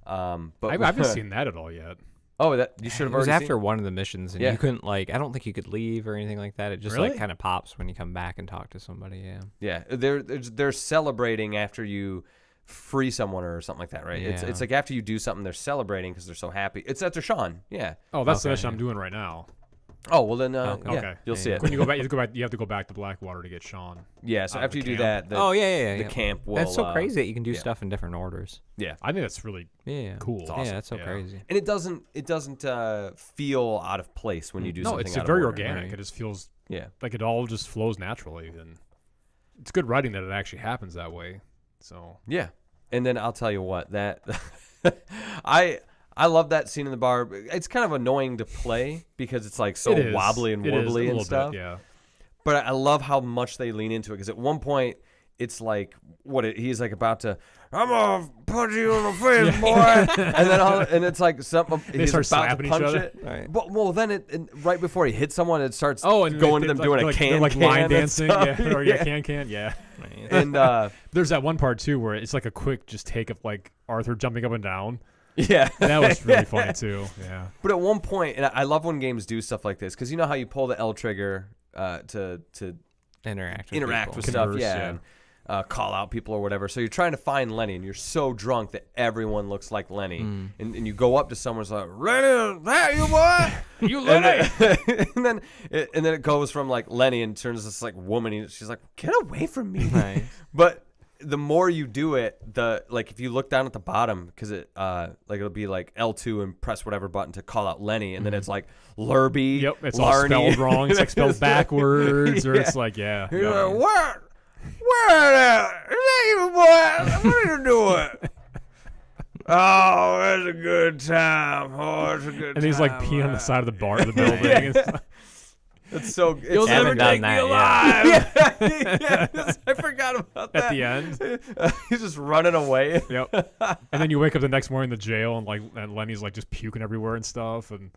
S2: But
S3: I haven't seen that at all yet.
S2: Oh, that you should have
S1: It was
S2: already
S1: after
S2: seen?
S1: one of the missions, and
S2: Yeah.
S1: you couldn't like. I don't think you could leave or anything like that. It just
S3: Really?
S1: like kind of pops when you come back and talk to somebody. Yeah.
S2: Yeah, they're celebrating after you free someone or something like that, right?
S1: Yeah.
S2: It's like after you do something, they're celebrating because they're so happy. It's after Sean, yeah.
S3: Oh, that's the
S1: Okay.
S3: mission I'm doing right now.
S2: Oh well, then
S3: Okay.
S2: you'll see it.
S3: When you go back, you have to go back to Blackwater to get Sean.
S2: Yeah, so
S3: out of
S2: after you
S3: the
S2: do
S3: camp.
S2: that,
S1: yeah.
S2: the camp will.
S1: That's so crazy that you can do
S2: yeah.
S1: stuff in different orders.
S2: Yeah,
S3: I think that's really
S1: Yeah.
S3: cool.
S2: It's awesome.
S1: Yeah, that's so crazy.
S2: and it doesn't feel out of place when you do
S3: No,
S2: something.
S3: it's
S2: out of
S3: very
S2: order.
S3: organic.
S1: right?
S3: It just feels
S2: Yeah,
S3: like it all just flows naturally, and it's good writing that it actually happens that way. So
S2: yeah. And then I'll tell you what, that I love that scene in the bar. It's kind of annoying to play because it's like so
S3: it is.
S2: wobbly and
S3: It is, a
S2: warbly and
S3: little
S2: stuff.
S3: bit, yeah.
S2: But I love how much they lean into it because at one point it's like he's like about to, I'm gonna punch you in the face, boy, and it's like something he's
S3: start
S2: about to
S3: slapping each
S2: punch
S3: other.
S2: it.
S1: Right.
S2: But well, then it right before he hits someone, it starts
S3: And
S2: going
S3: they-
S2: to them
S3: like-
S2: doing
S3: like,
S2: a can
S3: they're like line
S2: and
S3: dancing,
S2: stuff.
S3: yeah, or can, yeah.
S2: And
S3: There's that one part too where it's like a quick just take of like Arthur jumping up and down.
S2: yeah,
S3: That was really funny too. Yeah.
S2: But at one point, and I love when games do stuff like this because you know how you pull the L trigger to
S1: Interact
S2: interact
S1: people.
S2: with
S3: Converse,
S2: stuff,
S3: yeah.
S2: and call out people or whatever. So you're trying to find Lenny, and you're so drunk that everyone looks like Lenny, and you go up to someone's like, Lenny, is that you, boy?
S3: You
S2: and then it goes from like Lenny and turns this like woman. And she's like, get away from me.
S1: Right.
S2: But the more you do it, if you look down at the bottom, because it'll be like L2 and press whatever button to call out Lenny, and then it's like Lurby.
S3: Yep, it's all
S2: Larny.
S3: spelled wrong. It's like spelled backwards, or it's like
S2: You're
S3: yeah.
S2: like, what? Where is that you, boy? What are you doing? Oh, it's a good time. Oh, it's a good time.
S3: And he's like peeing on the side of the bar of the building.
S2: Yeah. It's so good.
S3: You'll never
S1: Haven't done
S3: take me
S1: that
S3: alive.
S2: Yes, I forgot about that.
S3: At the end.
S2: He's just running away.
S3: Yep. And then you wake up the next morning in the jail, and Lenny's like just puking everywhere and stuff. And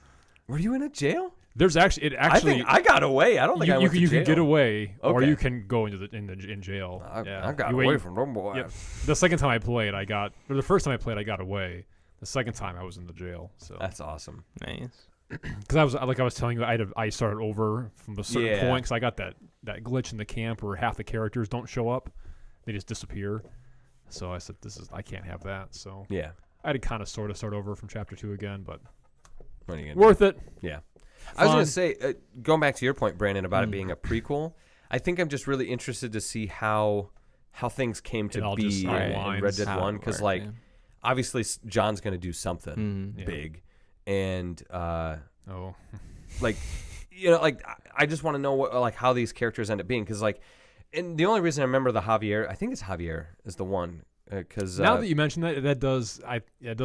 S2: Were you in a jail?
S3: there's actually
S2: I think I got away. I don't think I went to
S3: you
S2: jail.
S3: can get away, or
S2: Okay.
S3: you can go in jail.
S2: I got
S3: You
S2: away
S3: wait-
S2: from them boys.
S3: Yep. The second time I played, the first time I played, I got away. The second time I was in the jail. So
S2: That's awesome.
S1: Nice.
S3: because I was telling you, I started over from a certain
S2: Yeah.
S3: point because I got that glitch in the camp where half the characters don't show up, they just disappear. So I said, I can't have that. So
S2: Yeah.
S3: I had to kind of sort of start over from chapter 2 again, but
S2: What are you gonna do?
S3: worth it.
S2: Yeah. I was
S3: Fun.
S2: going to say, going back to your point, Brandon, about it being a prequel, I think I'm just really interested to see how things came
S3: It
S2: to
S3: all
S2: be
S3: just
S2: in
S3: aligns.
S2: Red Dead
S1: How it
S2: 1. Because,
S1: worked,
S2: like,
S1: yeah.
S2: obviously John's going to do something
S3: Yeah.
S2: big. And,
S3: Oh,
S2: like, like, I just want to know how these characters end up being. Because, like, and the only reason I remember the Javier, I think it's Javier is the one. Because
S3: now that you mention that, it does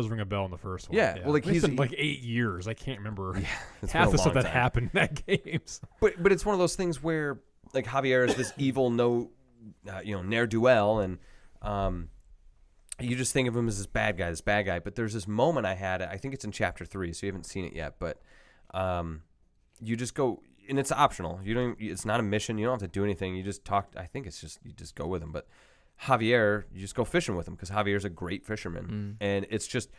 S3: ring a bell in the first one.
S2: Yeah, well, like,
S3: it's
S2: he's-
S3: been like 8 years. I can't remember
S2: it's
S3: half
S2: been
S3: the
S2: a
S3: stuff
S2: long
S3: that
S2: time.
S3: happened in that game.
S2: But it's one of those things where like Javier is this evil ne'er do well, and you just think of him as this bad guy. But there's this moment I had. I think it's in chapter 3, so you haven't seen it yet. But you just go, and it's optional. You don't. It's not a mission. You don't have to do anything. You just talk. I think it's just you just go with him. But Javier, you just go fishing with him because Javier's a great fisherman, and it's just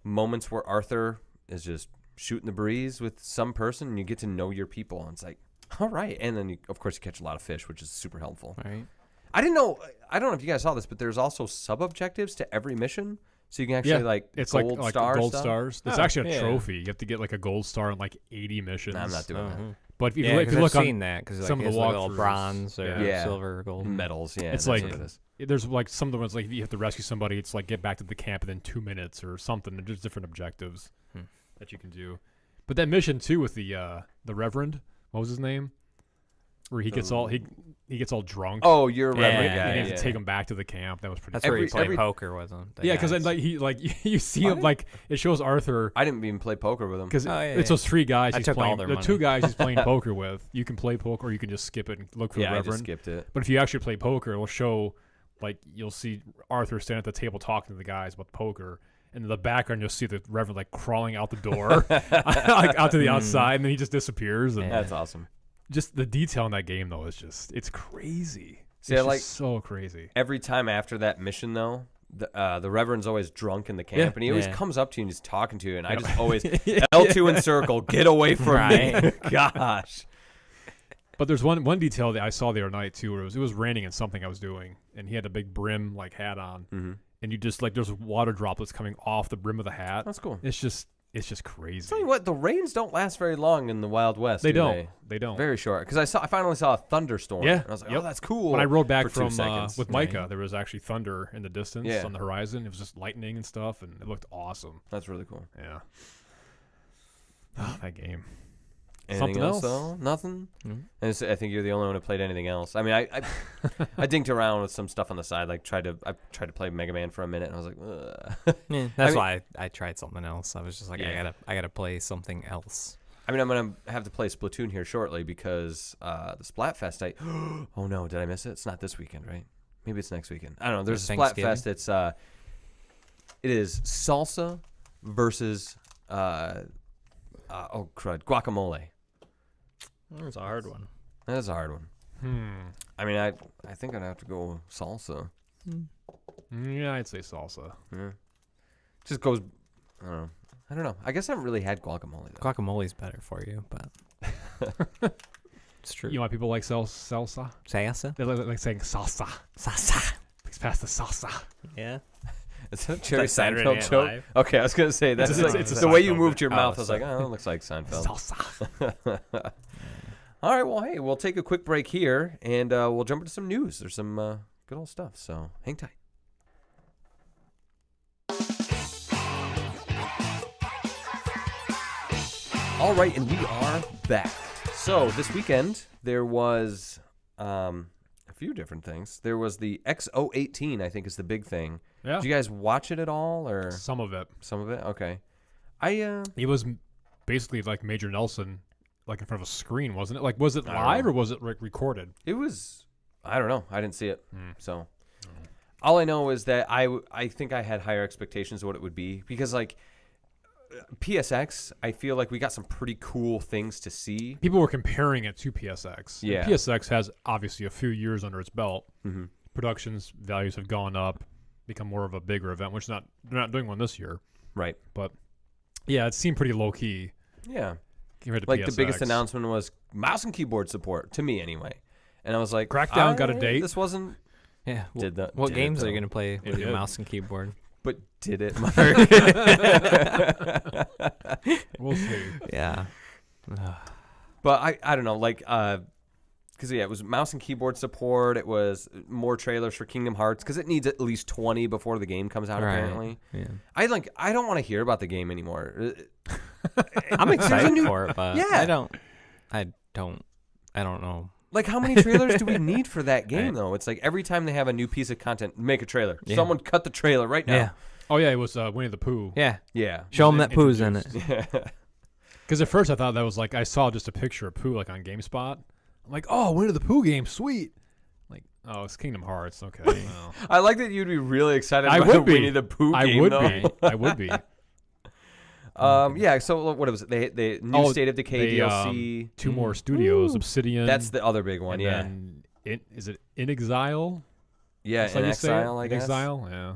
S2: moments where Arthur is just shooting the breeze with some person, and you get to know your people, and it's like, all right, and then of course you catch a lot of fish, which is super helpful.
S1: Right.
S2: I didn't know. I don't know if you guys saw this, but there's also sub objectives to every mission, so you can actually
S3: It's
S2: gold
S3: like
S2: star
S3: gold
S2: stuff.
S3: stars. It's
S1: Oh,
S3: actually a
S1: yeah.
S3: trophy. You have to get like a gold star in like 80 missions.
S2: No, I'm not doing that.
S3: But if you,
S1: Yeah,
S3: if
S1: 'cause
S3: you
S1: I've
S3: look on,
S1: seen that because
S3: some of the
S1: little
S3: walkthroughs,
S1: bronze or
S2: Yeah.
S1: silver or gold.
S2: Medals, yeah.
S3: It's
S2: that's
S3: like
S2: what it is.
S3: there's like some of the ones like you have to rescue somebody. It's like get back to the camp within 2 minutes or something. There's different objectives that you can do. But that mission too with the Reverend, what was his name? Where he gets all he gets all drunk.
S2: Oh, you're a reverend
S1: Yeah,
S2: guy.
S3: and you have
S2: yeah.
S3: to take him back to the camp. That was pretty.
S1: That's
S3: cool.
S1: where you play
S2: every-
S1: poker with him.
S3: Yeah, because then like you see him like it shows Arthur
S2: I didn't even play poker with him.
S3: because
S1: Oh, yeah,
S3: it's
S1: yeah.
S3: those 3 guys
S1: I
S3: he's
S1: took all
S3: playing.
S1: their
S3: The
S1: money.
S3: 2 guys he's playing poker with. You can play poker or you can just skip it and look for
S2: Yeah,
S3: the
S2: I just
S3: Reverend.
S2: skipped it.
S3: But if you actually play poker, it'll show like you'll see Arthur standing at the table talking to the guys about poker. And in the background, you'll see the Reverend like crawling out the door, like out to the outside, and then he just disappears. And
S2: That's awesome.
S3: just the detail in that game, though, it's crazy.
S2: See,
S3: it's
S2: I like-
S3: just so crazy.
S2: Every time after that mission, though, the Reverend's always drunk in the camp, and he always
S1: Yeah.
S2: comes up to you and he's talking to you, and I just always L2 in circle, get away from me.
S1: Right.
S2: Gosh.
S3: But there's one detail that I saw the other night too, where it was raining in something I was doing, and he had a big brim like hat on, and you just like there's water droplets coming off the brim of the hat.
S2: That's cool.
S3: It's just crazy.
S2: Tell you what, the rains don't last very long in the Wild West.
S3: They
S2: do
S3: don't. They don't.
S2: Very short. Because I finally saw a thunderstorm.
S3: Yeah.
S2: And I was like, oh, that's cool.
S3: When I rode back
S2: for 2
S3: from
S2: seconds.
S3: with Micah, there was actually thunder in the distance
S2: Yeah.
S3: on the horizon. It was just lightning and stuff, and it looked awesome.
S2: That's really cool.
S3: Yeah. Oh, that game.
S2: Anything
S3: Something
S2: else?
S3: else?
S2: Though? Nothing?
S1: Mhm.
S2: And I think you're the only one who played anything else. I mean, I dinked around with some stuff on the side. Like I tried to play Mega Man for a minute, and I was like, ugh.
S1: Yeah, that's why I tried something else. I was just like,
S2: Yeah.
S1: I gotta play something else.
S2: I mean, I'm going to have to play Splatoon here shortly because the Splatfest, oh no, did I miss it? It's not this weekend, right? Maybe it's next weekend. I don't know. There's a Splatfest. It is salsa versus, oh crud, guacamole.
S1: That's a hard one.
S2: That is a hard one. I mean, I think I'd have to go salsa.
S3: Yeah, I'd say salsa.
S2: Yeah. Just goes, I don't know. I guess I haven't really had guacamole, though.
S1: Guacamole's better for you, but it's true.
S3: You know why people like salsa?
S1: Salsa?
S3: They like saying salsa.
S1: Salsa.
S3: Please pass the salsa.
S1: Yeah.
S2: Is that a Jerry
S1: Like Saturday
S2: Seinfeld
S1: Night
S2: joke?
S1: Live.
S2: Okay, I was going to say, that's
S3: It's a
S2: the way you
S3: Seinfeld
S2: moved your
S1: bit.
S2: mouth.
S1: Oh,
S2: I was like, oh, it looks like Seinfeld.
S3: Salsa.
S2: All right, well, hey, we'll take a quick break here, and we'll jump into some news. There's some good old stuff, so hang tight. All right, and we are back. So this weekend, there was a few different things. There was the XO18, I think is the big thing.
S3: Yeah.
S2: Did you guys watch it at all, or
S3: Some of it.
S2: some of it? Okay.
S3: It was basically like Major Nelson, like in front of a screen, wasn't it? Like, was it
S2: I don't
S3: live
S2: know.
S3: or was it recorded?
S2: It was, I don't know. I didn't see it. So all I know is that I think I had higher expectations of what it would be because like PSX, I feel like we got some pretty cool things to see.
S3: People were comparing it to PSX.
S2: Yeah.
S3: And PSX has obviously a few years under its belt.
S2: Mm-hmm.
S3: Productions values have gone up, become more of a bigger event, which they're not doing one this year.
S2: Right.
S3: But yeah, it seemed pretty low key
S2: Yeah.
S3: compared to
S2: Like
S3: PSX.
S2: the biggest announcement was mouse and keyboard support, to me anyway. And I was like,
S3: Crackdown got a date.
S2: This wasn't,
S1: Yeah.
S2: Did that-
S1: What
S2: did it,
S1: games are you
S2: though.
S1: gonna play
S3: It
S1: with your
S3: did.
S1: mouse and keyboard?
S2: but did it?
S3: We'll see.
S1: Yeah.
S2: But I don't know, like, because yeah, it was mouse and keyboard support. It was more trailers for Kingdom Hearts because it needs at least 20 before the game comes out.
S1: Right.
S2: Apparently,
S1: Yeah.
S2: I don't want to hear about the game anymore.
S1: I'm excited for it, but
S2: Yeah.
S1: I don't know.
S2: Like, how many trailers do we need for that game, though? It's like every time they have a new piece of content, make a trailer.
S1: Yeah.
S2: Someone cut the trailer right now.
S1: Yeah.
S3: Oh yeah, it was Winnie the Pooh.
S1: Yeah.
S2: Yeah.
S1: Show them that Pooh's in it.
S3: Because at first I thought that was like I saw just a picture of Pooh like on GameSpot. I'm like, oh, Winnie the Pooh game, sweet. Like, oh, it's Kingdom Hearts. Okay. Well.
S2: I like that you'd be really excited
S3: I
S2: about
S3: would
S2: the
S3: be.
S2: Winnie the Pooh
S3: I
S2: game,
S3: would
S2: though.
S3: be. I would be.
S2: Yeah, so what was it? They new State of Decay DLC.
S3: 2 more studios, Obsidian.
S2: That's the other big one,
S3: and
S2: yeah.
S3: then is it In Exile?
S2: Yeah,
S3: That's how
S2: in
S3: you say it?
S2: Exile, I
S3: In
S2: guess.
S3: Exile, yeah.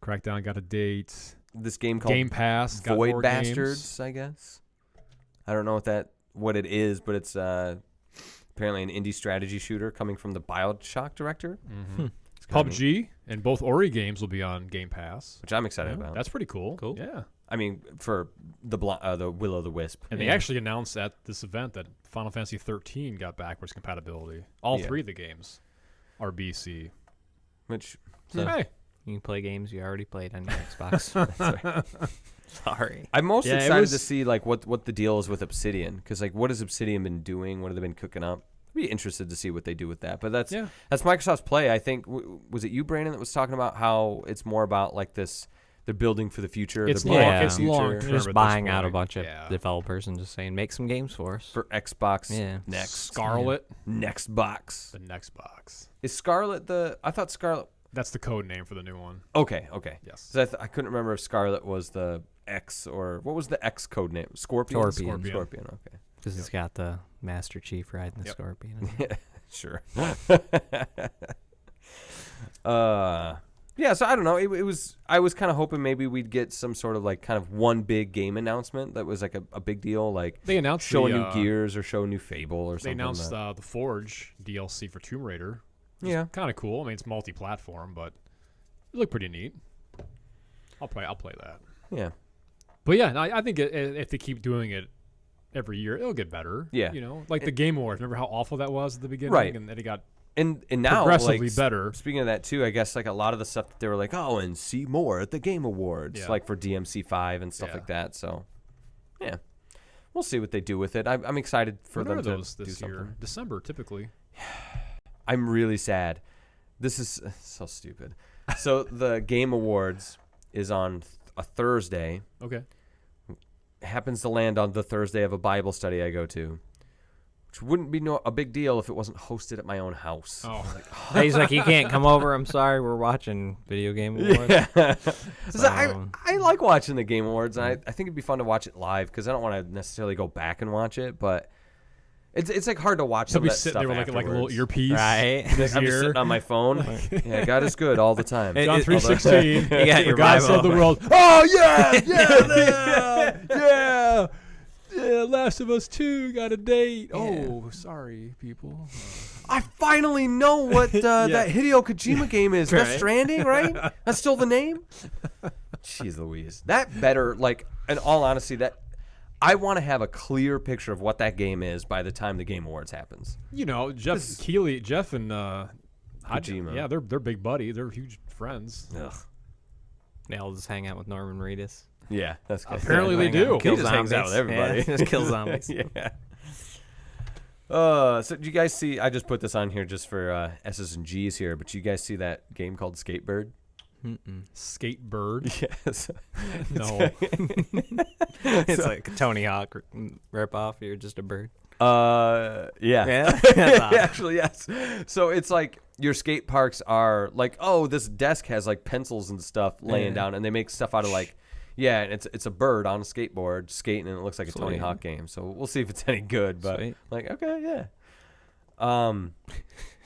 S3: Crackdown got a date.
S2: This game called
S3: Game Pass got
S2: Void
S3: more
S2: Bastards,
S3: games.
S2: I guess. I don't know what it is, but it's apparently an indie strategy shooter coming from the BioShock director.
S3: Mm-hmm.
S2: It's kinda neat,
S3: PUBG and both Ori games will be on Game Pass.
S2: which I'm excited about.
S3: That's pretty cool.
S1: Cool.
S3: Yeah.
S2: I mean, for the Will-O-the-Wisp.
S3: And they actually announced at this event that Final Fantasy 13 got backwards compatibility. All
S2: Yeah.
S3: 3 of the games are BC.
S2: Which
S3: Hey.
S1: You can play games you already played on your Xbox. Sorry.
S2: I'm most
S3: Yeah, it
S2: excited to
S3: was-
S2: see like what the deal is with Obsidian, because like what has Obsidian been doing? What have they been cooking up? I'd be interested to see what they do with that. But that's Microsoft's play. I think was it you, Brandon, that was talking about how it's more about like this. They're building for the future.
S3: It's
S2: they're building
S1: long-
S2: for
S3: it's
S2: the future.
S3: long
S1: They're
S3: term
S1: just
S3: at this
S1: buying out a
S3: point.
S1: bunch of
S3: Yeah.
S1: developers and just saying, make some games for us.
S2: for Xbox.
S1: Yeah.
S2: Next.
S3: Scarlet.
S2: Next box.
S3: The next box.
S2: Is Scarlet the? I thought Scarlet.
S3: That's the code name for the new one.
S2: Okay.
S3: Yes.
S2: 'Cause I couldn't remember if Scarlet was the X or what was the X code name? Scorpion.
S1: Scorpion.
S2: Scorpion. Okay.
S1: Because it's got the Master Chief riding the
S3: Yep.
S1: Scorpion.
S2: Sure. Yeah, so I don't know. It was. I was kind of hoping maybe we'd get some sort of like kind of one big game announcement that was like a big deal, like
S3: They announced
S2: show
S3: the,
S2: new Gears or show new Fable or
S3: They
S2: something.
S3: announced the Forge DLC for Tomb Raider.
S2: yeah,
S3: Kind of cool. I mean, it's multi-platform, but It looked pretty neat. I'll play that.
S2: Yeah.
S3: But yeah, I think if they keep doing it every year, it'll get better.
S2: Yeah.
S3: You know, like the Game Awards. Remember how awful that was at the beginning?
S2: Right.
S3: And then it got
S2: And now,
S3: progressively
S2: like,
S3: better.
S2: Speaking of that too, I guess like a lot of the stuff that they were like, oh, and see more at the Game Awards,
S3: Yeah.
S2: like for DMC5 and stuff
S3: Yeah.
S2: like that. So, yeah, we'll see what they do with it. I'm excited for
S3: When
S2: them
S3: are
S2: to
S3: those
S2: do
S3: this
S2: something.
S3: year? December typically.
S2: I'm really sad. This is so stupid. So the Game Awards is on a Thursday.
S3: Okay.
S2: Happens to land on the Thursday of a Bible study I go to, which wouldn't be a big deal if it wasn't hosted at my own house.
S3: Oh.
S1: He's like, you can't come over. I'm sorry. We're watching video game awards.
S2: Yeah. So I like watching the Game Awards, and I think it'd be fun to watch it live because I don't want to necessarily go back and watch it, but it's like hard to watch some
S3: Somebody
S2: of that
S3: sitting
S2: stuff
S3: there with like a little
S2: afterwards.
S3: earpiece.
S1: Right.
S2: I'm just sitting on my phone. Yeah, God is good all the time.
S3: John 3:16.
S1: You got your
S3: God
S1: Bible
S3: saved the
S1: open.
S3: world. Oh yeah. Last of Us 2 got a date. Oh, sorry, people.
S2: I finally know what that Hideo Kojima game is. Death
S1: Right.
S2: Stranding, right? That's still the name? Jeez Louise. That better, like, in all honesty, that I want to have a clear picture of what that game is by the time the Game Awards happens.
S3: You know, Jeff and
S2: Kojima.
S3: yeah, they're big buddy. They're huge friends.
S2: Ugh.
S1: They all just hang out with Norman Reedus.
S2: Yeah, that's good.
S3: Apparently they
S1: Hang out,
S3: do.
S1: Kill
S2: He just hangs out
S1: zombies.
S2: with everybody.
S1: Yeah, just kill zombies.
S2: Yeah. So do you guys see? I just put this on here just for S's and G's here, but you guys see that game called Skatebird?
S3: Skatebird.
S2: Yes.
S3: No.
S1: It's like a Tony Hawk ripoff. You're just a bird.
S2: Yeah.
S1: Yeah. That's awesome.
S2: Actually, yes. So it's like your skate parks are like, oh, this desk has like pencils and stuff laying
S1: Yeah.
S2: down, and they make stuff out of like, yeah, and it's a bird on a skateboard skating, and it looks like a Tony
S1: Sweet.
S2: Hawk game. So we'll see if it's any good. But
S1: Sweet.
S2: like, okay, yeah.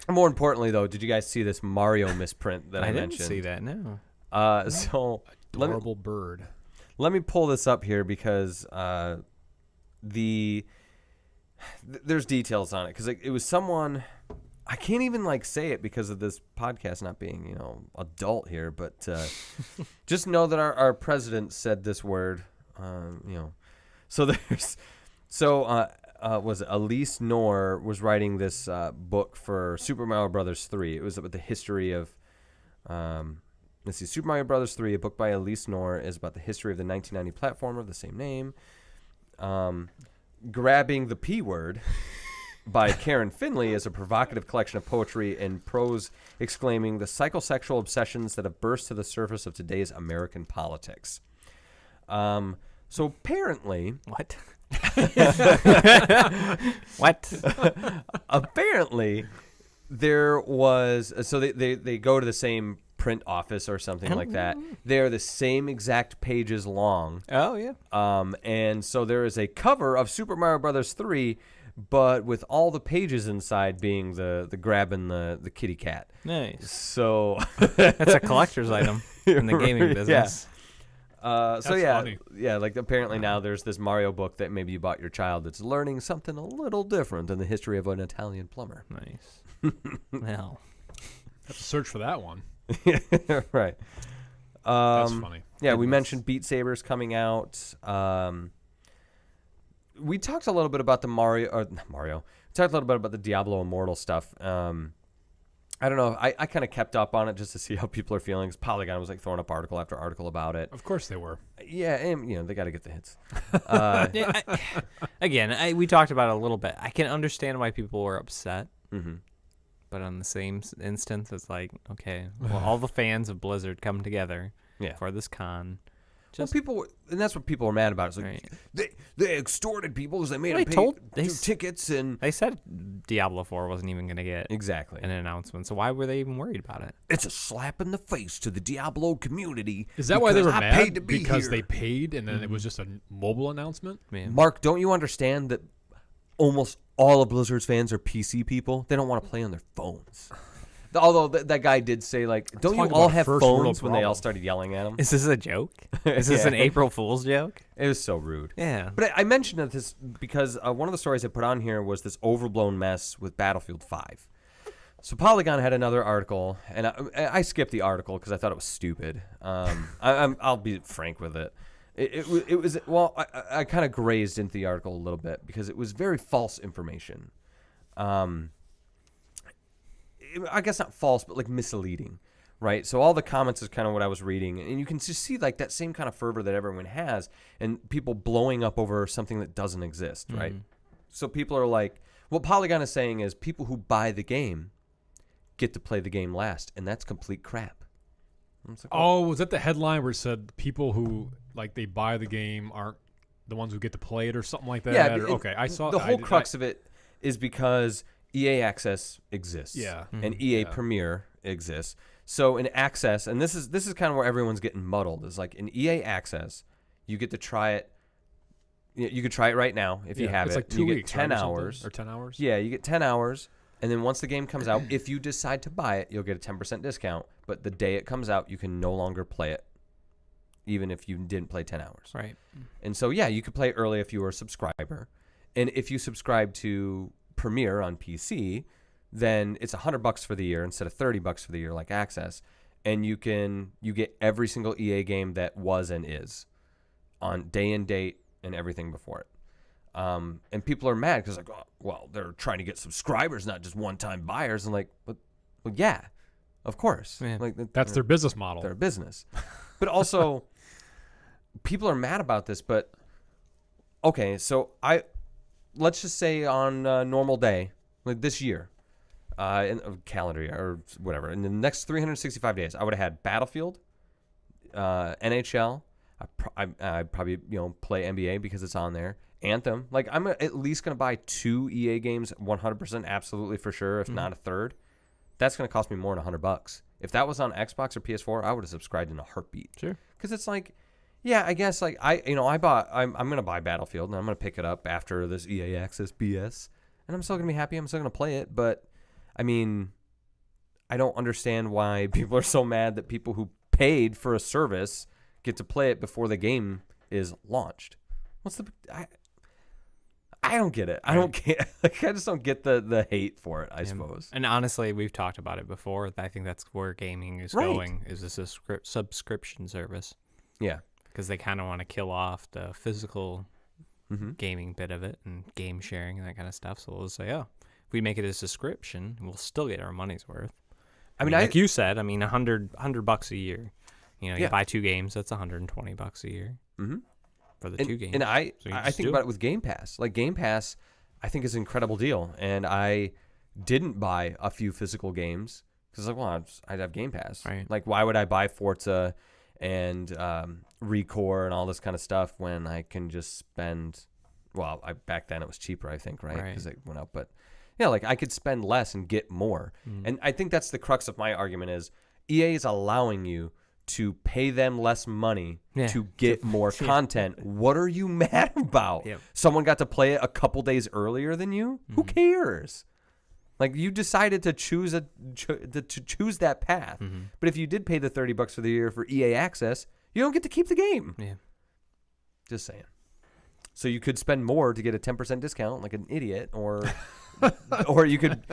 S2: More importantly, though, did you guys see this Mario misprint that I
S1: didn't
S2: mentioned?
S1: see that. No.
S2: So
S3: Adorable bird.
S2: let me pull this up here because there's details on it because it was someone. I can't even like say it because of this podcast not being adult here, but just know that our president said this word. So was Elise Knorr was writing this book for Super Mario Brothers 3. It was about the history of. Let's see, Super Mario Brothers 3, a book by Elise Knorr, is about the history of the 1990 platformer of the same name. Grabbing the P Word by Karen Finley is a provocative collection of poetry and prose exclaiming the psychosexual obsessions that have burst to the surface of today's American politics. So apparently...
S1: What? What?
S2: Apparently, there was... So they go to the same print office or something like that. They're the same exact pages long.
S1: Oh yeah.
S2: And so there is a cover of Super Mario Brothers 3, but with all the pages inside being the grabbing the kitty cat.
S1: Nice.
S2: So
S1: That's a collector's item in the gaming business.
S3: That's funny.
S2: Yeah, like apparently now there's this Mario book that maybe you bought your child that's learning something a little different in the history of an Italian plumber.
S1: Nice. Well.
S3: Have to search for that one.
S2: Right.
S3: That's funny.
S2: Yeah, we mentioned Beat Saber's coming out. We talked a little bit about the Mario. We talked a little bit about the Diablo Immortal stuff. I don't know. I kind of kept up on it just to see how people are feeling. Polygon was like throwing up article after article about it.
S3: Of course they were.
S2: Yeah, and they got to get the hits.
S1: Yeah, we talked about it a little bit. I can understand why people were upset.
S2: Mm-hmm.
S1: But on the same instance, it's like, okay, well, all the fans of Blizzard come together for this con.
S2: Well, and that's what people are mad about. It's like they extorted people because they made them pay tickets and
S1: they said Diablo 4 wasn't even going to get
S2: exactly
S1: an announcement. So why were they even worried about it?
S2: It's a slap in the face to the Diablo community.
S3: Is that why they were mad?
S2: Paid to be
S3: because
S2: here.
S3: they paid and then it was just a mobile announcement?
S1: Man.
S2: Mark, don't you understand that almost all of Blizzard's fans are PC people? They don't want to play on their phones. Although that guy did say, like, don't you all have phones when they all started yelling at him?
S1: Is this a joke? Is this an April Fool's joke?
S2: It was so rude.
S1: Yeah.
S2: But I mentioned this because one of the stories I put on here was this overblown mess with Battlefield 5. So Polygon had another article, and I skipped the article because I thought it was stupid. I'll be frank with it. It was well, I kind of grazed into the article a little bit because it was very false information. I guess not false, but like misleading, right? So all the comments is kind of what I was reading, and you can just see like that same kind of fervor that everyone has, and people blowing up over something that doesn't exist, right? So people are like, what Polygon is saying is people who buy the game get to play the game last, and that's complete crap. Like,
S3: oh, was that the headline where it said people who like they buy the game aren't the ones who get to play it or something like that?
S2: Yeah.
S3: Okay, I saw
S2: the whole crux of it is because EA Access exists, and EA Premier exists. So in Access, and this is kind of where everyone's getting muddled. Is like in EA Access, you get to try it. You could try it right now if you have
S3: it's
S2: it.
S3: like 2
S2: you
S3: weeks,
S2: get 10
S3: right,
S2: hours
S3: or 10 hours.
S2: Yeah, you get 10 hours. And then once the game comes out, if you decide to buy it, you'll get a 10% discount. But the day it comes out, you can no longer play it, even if you didn't play 10 hours.
S1: Right.
S2: And so, yeah, you could play it early if you were a subscriber. And if you subscribe to Premiere on PC, then it's $100 for the year instead of $30 for the year like Access. And you get every single EA game that was and is on day and date and everything before it. And people are mad because like, oh, well, they're trying to get subscribers, not just one-time buyers. And like, well, yeah, of course.
S1: Yeah.
S2: Like
S3: That's their business model.
S2: Their business. But also, people are mad about this. But okay, so let's just say on a normal day, like this year, in a calendar year or whatever, in the next 365 days, I would have had Battlefield, NHL. I'd probably play NBA because it's on there. Anthem. Like I'm at least gonna buy 2 EA games 100% absolutely for sure, if not a third. That's gonna cost me more than $100. If that was on Xbox or PS4, I would have subscribed in a heartbeat.
S1: Sure.
S2: Because it's like, yeah, I guess like I'm gonna buy Battlefield and I'm gonna pick it up after this EA Access BS, and I'm still gonna be happy. I'm still gonna play it, but I mean, I don't understand why people are so mad that people who paid for a service get to play it before the game is launched. What's the I don't get it. I don't get. Like, I just don't get the hate for it, I suppose.
S1: And honestly, we've talked about it before. I think that's where gaming is going, is a subscription service.
S2: Yeah.
S1: Because they kind of want to kill off the physical gaming bit of it and game sharing and that kind of stuff. So we'll say, oh, if we make it a subscription, we'll still get our money's worth. I mean, like you said, I mean, $100 a year. You buy 2 games, that's $120 a year. Mm-hmm. For the 2 games. And I
S2: think about it with Game Pass. Like Game Pass, I think is an incredible deal. And I didn't buy a few physical games because like, well, I'd have Game Pass.
S1: Right.
S2: Like, why would I buy Forza and Recore and all this kind of stuff when I can just spend? Well, back then it was cheaper, I think, right? Because it went up. But yeah, like I could spend less and get more. And I think that's the crux of my argument is EA is allowing you to pay them less money to get more content. What are you mad about? Yep. Someone got to play it a couple days earlier than you? Who cares? Like you decided to choose choose that path. But if you did pay the $30 for the year for EA Access, you don't get to keep the game. Yeah. Just saying. So you could spend more to get a 10% discount like an idiot, or or you could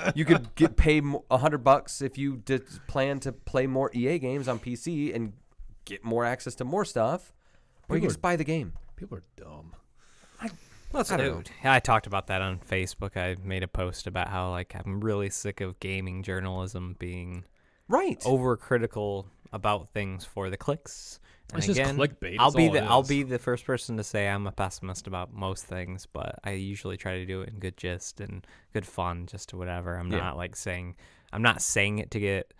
S2: pay $100 if you did plan to play more EA games on PC and get more access to more stuff, or you can just buy the game.
S3: People are dumb.
S1: I talked about that on Facebook. I made a post about how like I'm really sick of gaming journalism being overcritical about things for the clicks. And
S3: it's
S1: again,
S3: just clickbait.
S1: I'll be the first person to say I'm a pessimist about most things, but I usually try to do it in good gist and good fun, just to whatever. I'm not saying it to get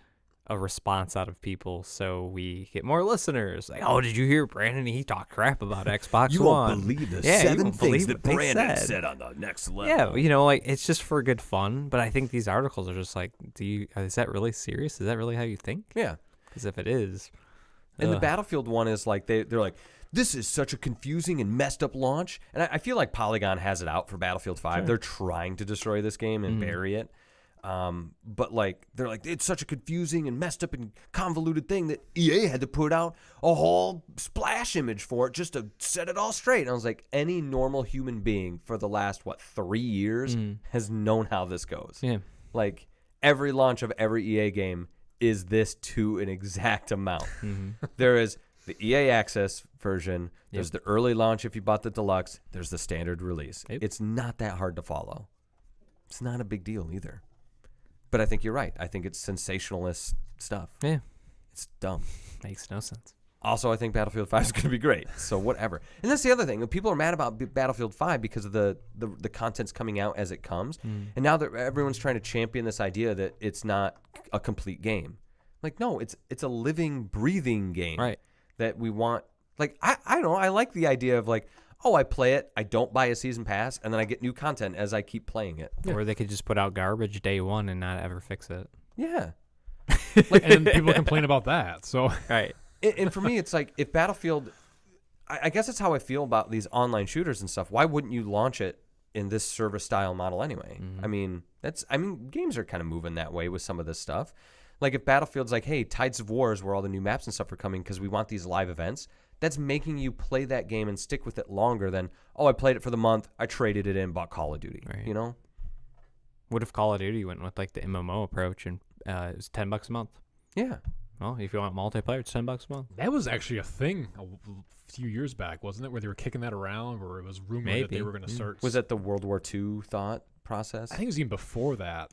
S1: a response out of people so we get more listeners. Like, oh, did you hear Brandon? He talked crap about Xbox
S2: you
S1: One.
S2: You won't believe the 7 things that Brandon said on the next level.
S1: Yeah, like it's just for good fun. But I think these articles are just like, is that really serious? Is that really how you think?
S2: Yeah.
S1: Because if it is.
S2: And the Battlefield one is like, they're like, this is such a confusing and messed up launch. And I feel like Polygon has it out for Battlefield 5. Sure. They're trying to destroy this game and bury it. But like, they're like, it's such a confusing and messed up and convoluted thing that EA had to put out a whole splash image for it just to set it all straight. And I was like, any normal human being for the last, 3 years has known how this goes. Yeah. Like, every launch of every EA game is this to an exact amount. There is the EA Access version. There's the early launch if you bought the deluxe. There's the standard release. It's not that hard to follow. It's not a big deal either. But I think you're right. I think it's sensationalist stuff.
S1: Yeah.
S2: It's dumb.
S1: Makes no sense.
S2: Also, I think Battlefield 5 is going to be great. So whatever. And that's the other thing. People are mad about Battlefield 5 because of the content's coming out as it comes. And now that everyone's trying to champion this idea that it's not a complete game. Like, no, it's a living, breathing game.
S1: Right.
S2: That we want. Like, I don't know. I like the idea of like, oh, I play it, I don't buy a season pass, and then I get new content as I keep playing it.
S1: Or they could just put out garbage day one and not ever fix it.
S2: Yeah.
S3: Like, and then people complain about that. So
S1: Right.
S2: And for me, it's like if Battlefield, I guess that's how I feel about these online shooters and stuff. Why wouldn't you launch it in this service style model anyway? I mean, games are kind of moving that way with some of this stuff. Like if Battlefield's like, hey, Tides of War is where all the new maps and stuff are coming because we want these live events. That's making you play that game and stick with it longer than, oh, I played it for the month, I traded it in, bought Call of Duty.
S1: Right.
S2: You know?
S1: What if Call of Duty went with like the MMO approach and it was $10 a month?
S2: Yeah.
S1: Well, if you want multiplayer, it's $10 a month.
S3: that was actually a thing a few years back, wasn't it? Where they were kicking that around, where it was rumored that they
S1: Maybe.
S3: were going to start.
S2: Was that the World War II thought process?
S3: I think it was even before that.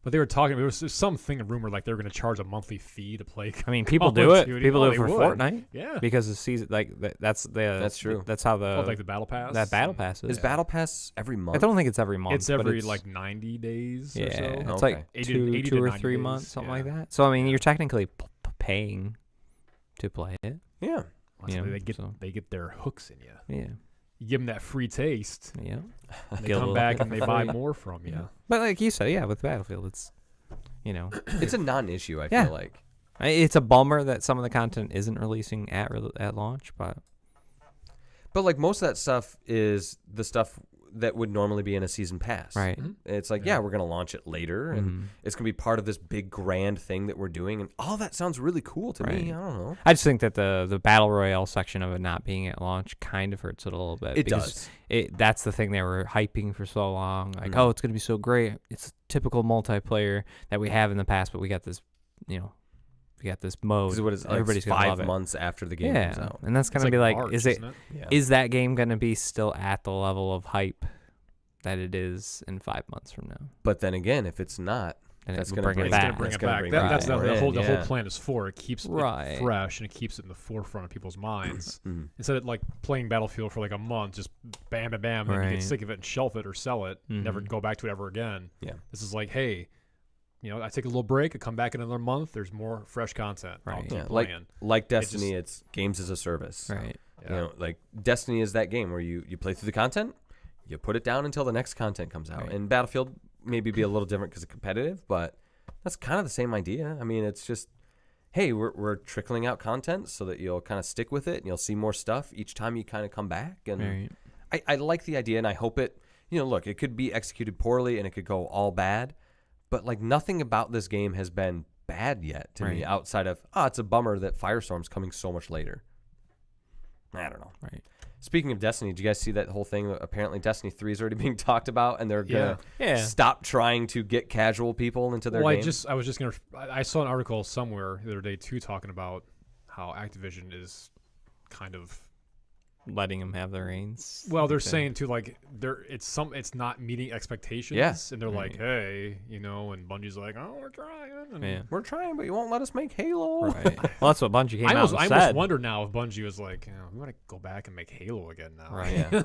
S3: But they were talking. There was something rumored like they were going to charge a monthly fee to play.
S1: I mean, people
S3: Call
S1: do
S3: of
S1: it.
S3: Duty.
S1: People
S3: Oh,
S1: do it
S3: they
S1: for
S3: would.
S1: Fortnite.
S3: Yeah,
S1: Because the season, like that's
S2: true.
S1: That's how the
S3: like the battle pass.
S1: that battle pass
S2: Is
S1: is.
S2: Battle Pass every month?
S1: I don't think it's every month.
S3: It's
S1: but
S3: every like 90 days
S1: yeah,
S3: or so.
S1: it's
S2: Okay.
S1: like
S3: 80
S1: two
S3: to
S1: or
S3: 90
S1: 3
S3: days,
S1: months, something like
S3: yeah.
S1: that. So I mean, you're technically paying to play it.
S2: Yeah.
S3: So
S1: Yeah,
S3: they get their hooks in you.
S1: Yeah,
S3: You give them that free taste.
S1: yeah.
S3: They
S1: Get a
S3: come
S1: little
S3: back and they buy
S1: free.
S3: more from you.
S1: But like you said, yeah, with Battlefield, it's
S2: It's a non-issue, I
S1: Yeah.
S2: feel like.
S1: it's a bummer that some of the content isn't releasing at launch, but
S2: But like most of that stuff is the stuff that would normally be in a season pass.
S1: right.
S2: It's like, yeah, we're going to launch it later, and it's going to be part of this big grand thing that we're doing. And all that sounds really cool to me.
S1: Right.
S2: I don't know.
S1: I just think that the battle royale section of it not being at launch kind of hurts it a little bit.
S2: It
S1: because
S2: does.
S1: That's the thing they were hyping for so long. Like, oh, it's gonna be so great. It's typical multiplayer that we have in the past, but we got this, we got this mode.
S2: This is what it's like
S1: Everybody's gonna love
S2: 5
S1: it.
S2: months after the game comes
S1: Yeah,
S2: out.
S1: and that's
S3: It's
S1: gonna be like,
S3: March,
S1: is it?
S3: isn't it?
S2: Yeah.
S1: Is that game gonna be still at the level of hype that it is in 5 months from now?
S2: But then again, if it's not,
S1: And
S2: that's
S1: it
S2: going to
S1: bring it
S3: It's
S1: back.
S3: going to bring
S2: That's
S3: it
S2: gonna
S3: back.
S2: bring
S3: That,
S2: it
S3: that's
S2: back.
S3: the whole
S2: Yeah.
S3: plan is for. It keeps
S1: Right.
S3: it fresh and it keeps it in the forefront of people's minds.
S2: Mhm.
S3: Instead of like playing Battlefield for like a month, just bam, bam, bam, and then you
S1: Right.
S3: get sick of it and shelf it or sell it, never
S1: Mhm.
S3: go back to it ever again.
S2: Yeah.
S3: This is like, hey, I take a little break, I come back in another month, there's more fresh content. I'll
S1: Right.
S3: keep
S2: Yeah,
S3: playing.
S2: like Destiny, it's games as a service.
S1: Right.
S3: Yeah.
S2: Like Destiny is that game where you play through the content, you put it down until the next content comes out.
S1: Right.
S2: And Battlefield maybe be a little different because it's competitive, but that's kind of the same idea. I mean, it's just, hey, we're trickling out content so that you'll kind of stick with it and you'll see more stuff each time you kind of come back. And
S1: Right.
S2: I like the idea, and I hope it, look, it could be executed poorly and it could go all bad, but like nothing about this game has been bad yet to me
S1: Right.
S2: outside of, it's a bummer that Firestorm's coming so much later. I don't know.
S1: Right.
S2: Speaking of Destiny, did you guys see that whole thing? Apparently Destiny 3 is already being talked about, and they're going to
S1: Yeah.
S2: stop trying to get casual people into their
S3: Well,
S2: game.
S3: I saw an article somewhere the other day too talking about how Activision is kind of
S1: Letting them have their reins.
S3: Well, they're
S1: Okay.
S3: saying too, like it's not meeting expectations.
S2: Yeah.
S3: And they're like,
S1: Right.
S3: hey, and Bungie's like, oh, we're trying. And
S1: Yeah.
S2: We're trying, but you won't let us make Halo.
S1: Right. Well, that's what Bungie came
S3: I
S1: out
S3: almost,
S1: and
S3: I
S1: said.
S3: almost wonder now if Bungie was like, we want to go back and make Halo again now.
S1: Right.
S2: Yeah.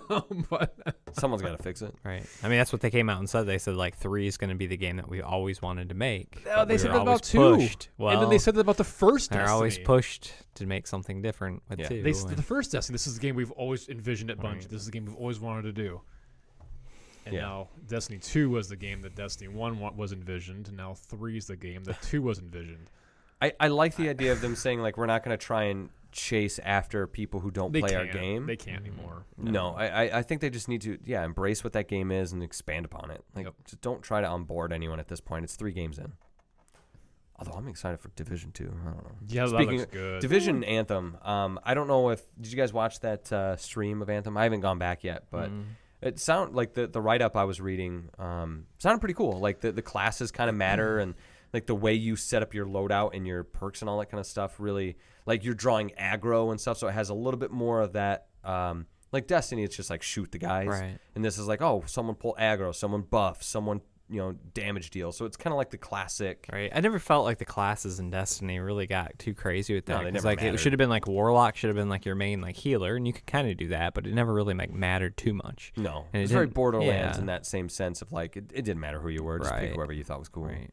S3: But
S2: Someone's got to fix it.
S1: Right. I mean, that's what they came out and said. They said like 3 is going to be the game that we always wanted to make. but
S3: they
S1: we
S3: said
S1: were
S3: that
S1: always
S3: about 2.
S1: pushed. Well,
S3: and then they said that about the first
S1: they're
S3: Destiny.
S1: always pushed to make something different with
S2: Yeah.
S1: 2.
S3: They said the first Destiny, this is the game we've always envisioned at Bungie.
S1: Right.
S3: This is the game we've always wanted to do. And
S2: Yeah.
S3: now Destiny 2 was the game that Destiny 1 was envisioned, and now 3 is the game that 2 was envisioned.
S2: I like the idea of them saying, like, we're not going to try and chase after people who don't
S3: They
S2: play
S3: can't.
S2: our game.
S3: They can't anymore.
S2: No, I think they just need to, embrace what that game is and expand upon it. Like,
S3: Yep.
S2: just don't try to onboard anyone at this point. It's 3 games in. Although I'm excited for Division 2. I don't know.
S3: Yeah, that
S2: Speaking
S3: looks
S2: of
S3: good.
S2: Division Anthem, I don't know did you guys watch that stream of Anthem? I haven't gone back yet, but It sound like the write up I was reading sounded pretty cool. Like the classes kind of matter, and like the way you set up your loadout and your perks and all that kind of stuff. Really, like you're drawing aggro and stuff, so it has a little bit more of that. Like Destiny, it's just like shoot the guys,
S1: Right.
S2: and this is like, oh, someone pull aggro, someone buff, someone damage deal. So it's kind of like the classic.
S1: Right. I never felt like the classes in Destiny really got too crazy with that.
S2: No, they
S1: 'cause,
S2: never
S1: like it
S2: mattered.
S1: should have been like Warlock should have been like your main like healer, and you could kind of do that, but it never really like mattered too much.
S2: No,
S1: And it
S2: it's very
S1: didn't-
S2: Borderlands
S1: yeah.
S2: in that same sense of like it didn't matter who you were, just pick
S1: Right.
S2: whoever you thought was cool.
S1: Right.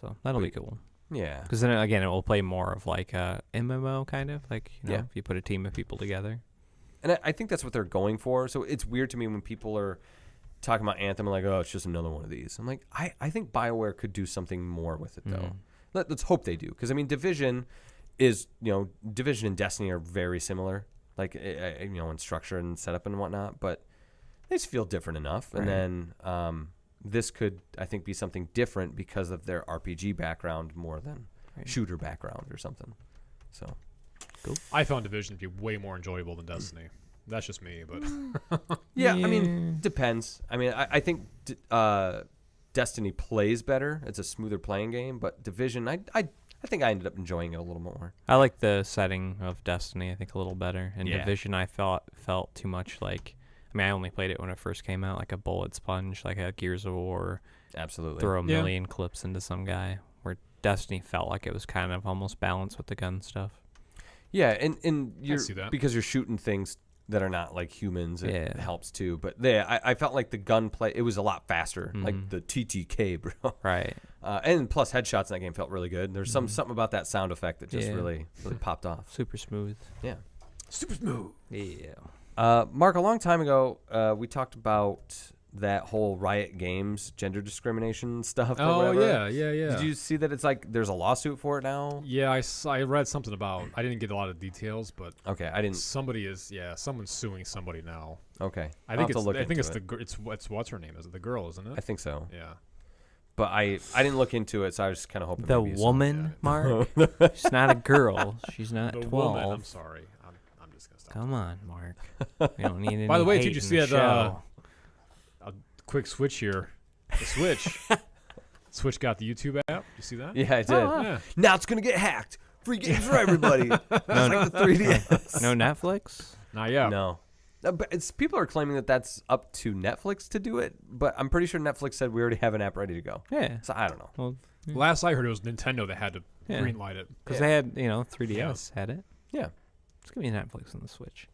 S1: So that'll be cool.
S2: Yeah.
S1: Because then again, it will play more of like a MMO kind of like
S2: Yeah.
S1: if you put a team of people together.
S2: And I think that's what they're going for. So it's weird to me when people are talking about Anthem and like, oh, it's just another one of these. I'm like, I think BioWare could do something more with it, though. Let's hope they do. Because, I mean, Division Division and Destiny are very similar, like, in structure and setup and whatnot. But they just feel different enough.
S1: Right.
S2: And then this could, I think, be something different because of their RPG background more than shooter background or something. So,
S1: Cool.
S3: I found Division to be way more enjoyable than Destiny. That's just me, but
S2: yeah, I mean, depends. I mean, I think Destiny plays better. It's a smoother playing game, but Division, I think I ended up enjoying it a little more.
S1: I like the setting of Destiny, I think, a little better. And
S2: Yeah.
S1: Division, I felt too much like. I mean, I only played it when it first came out, like a bullet sponge, like a Gears of War.
S2: Absolutely.
S1: Throw a million clips into some guy. Where Destiny felt like it was kind of almost balanced with the gun stuff.
S2: Yeah, and you're
S3: see that.
S2: because you're shooting things that are not like humans. It
S1: Yeah.
S2: helps too. But I felt like the gunplay, it was a lot faster, like the TTK, bro.
S1: Right.
S2: And plus, headshots in that game felt really good. There's something about that sound effect that just
S1: Yeah.
S2: really popped off.
S1: Super smooth.
S2: Yeah.
S3: super smooth.
S1: Yeah.
S2: Mark, a long time ago, we talked about that whole Riot Games gender discrimination stuff. Or
S3: Oh
S2: whatever.
S3: yeah.
S2: Did you see that it's like there's a lawsuit for it now?
S3: Yeah, I read something about. I didn't get a lot of details, but
S2: Okay, I didn't.
S3: someone's suing somebody now.
S2: Okay,
S3: I think it's what's her name? Is it the girl? Isn't
S2: I
S3: it?
S2: think so,
S3: Yeah.
S2: but I didn't look into it, so I was just kind of hoping.
S1: The
S2: maybe it's
S1: woman, Mark. She's not a girl. She's not
S3: The
S1: 12.
S3: woman. I'm sorry. I'm just gonna stop.
S1: Come on, Mark. We don't need any
S3: By the way,
S1: hate
S3: did you
S1: in
S3: see
S1: the
S3: that?
S1: show.
S3: A quick switch here. The Switch. Switch got the YouTube app. You see that?
S2: Yeah, I did.
S3: Yeah.
S2: Now it's gonna get hacked. Free games for everybody. It's like the 3DS.
S1: No Netflix?
S3: Not yet.
S2: No. But people are claiming that that's up to Netflix to do it, but I'm pretty sure Netflix said we already have an app ready to go.
S1: Yeah.
S2: So I don't know.
S1: Well,
S3: Last I heard, it was Nintendo that had to
S1: Yeah.
S3: greenlight it.
S1: because they had, 3DS had it.
S2: Yeah.
S1: It's going to be Netflix on the Switch.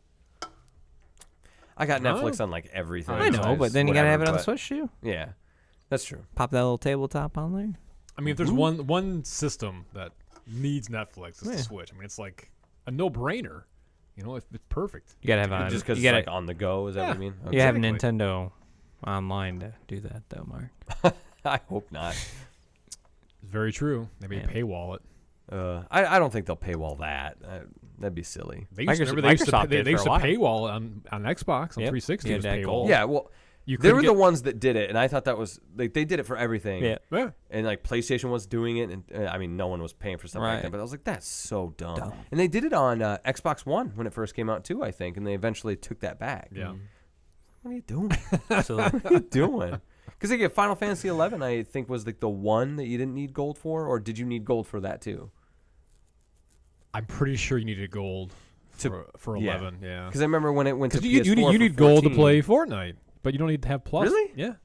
S2: I got
S3: No.
S2: Netflix on like everything.
S3: I know,
S2: besides
S1: but then you got to have it on the
S2: whatever,
S1: Switch too.
S2: but- Yeah, that's true.
S1: Pop that little tabletop on there.
S3: I mean, if there's one system that needs Netflix, it's
S1: Yeah.
S3: the Switch. I mean, it's like a no-brainer. It's perfect.
S1: You got to have on.
S2: Just because
S1: you
S2: it's
S1: gotta,
S2: like on the go, is that what you mean?
S1: you have
S3: Exactly.
S1: Nintendo online to do that though, Mark.
S2: I hope not.
S3: It's very true. They may
S1: Yeah.
S3: paywall it.
S2: I don't think they'll paywall that. That'd be silly.
S3: They used to,
S1: Microsoft-
S3: remember they used to,
S1: Microsoft
S3: they,
S1: did
S3: they used
S1: for
S3: to
S1: a while.
S3: paywall on Xbox, on
S1: Yep.
S3: 360
S1: You
S3: was
S1: had that
S3: paywall.
S1: gold.
S2: Yeah, well,
S3: You
S2: they were
S3: couldn't
S2: the
S3: get-
S2: ones that did it, and I thought that was like they did it for everything.
S1: Yeah.
S3: Yeah.
S2: And like PlayStation was doing it, and I mean, no one was paying for stuff like
S1: Right.
S2: that. But I was like, that's so dumb. And they did it on Xbox One when it first came out too, I think, and they eventually took that back.
S3: Yeah.
S2: What are you doing?
S1: So
S2: What are you doing? Because they get Final Fantasy 11, I think, was like the one that you didn't need gold for, or did you need gold for that too?
S3: I'm pretty sure you needed gold
S2: To-
S3: for
S2: yeah.
S3: 11. Yeah.
S2: Because I remember when it went to
S3: Because
S2: PS4
S3: you
S2: for
S3: need gold to
S2: 14.
S3: play Fortnite, but you don't need to have Plus.
S2: Really?
S3: Yeah.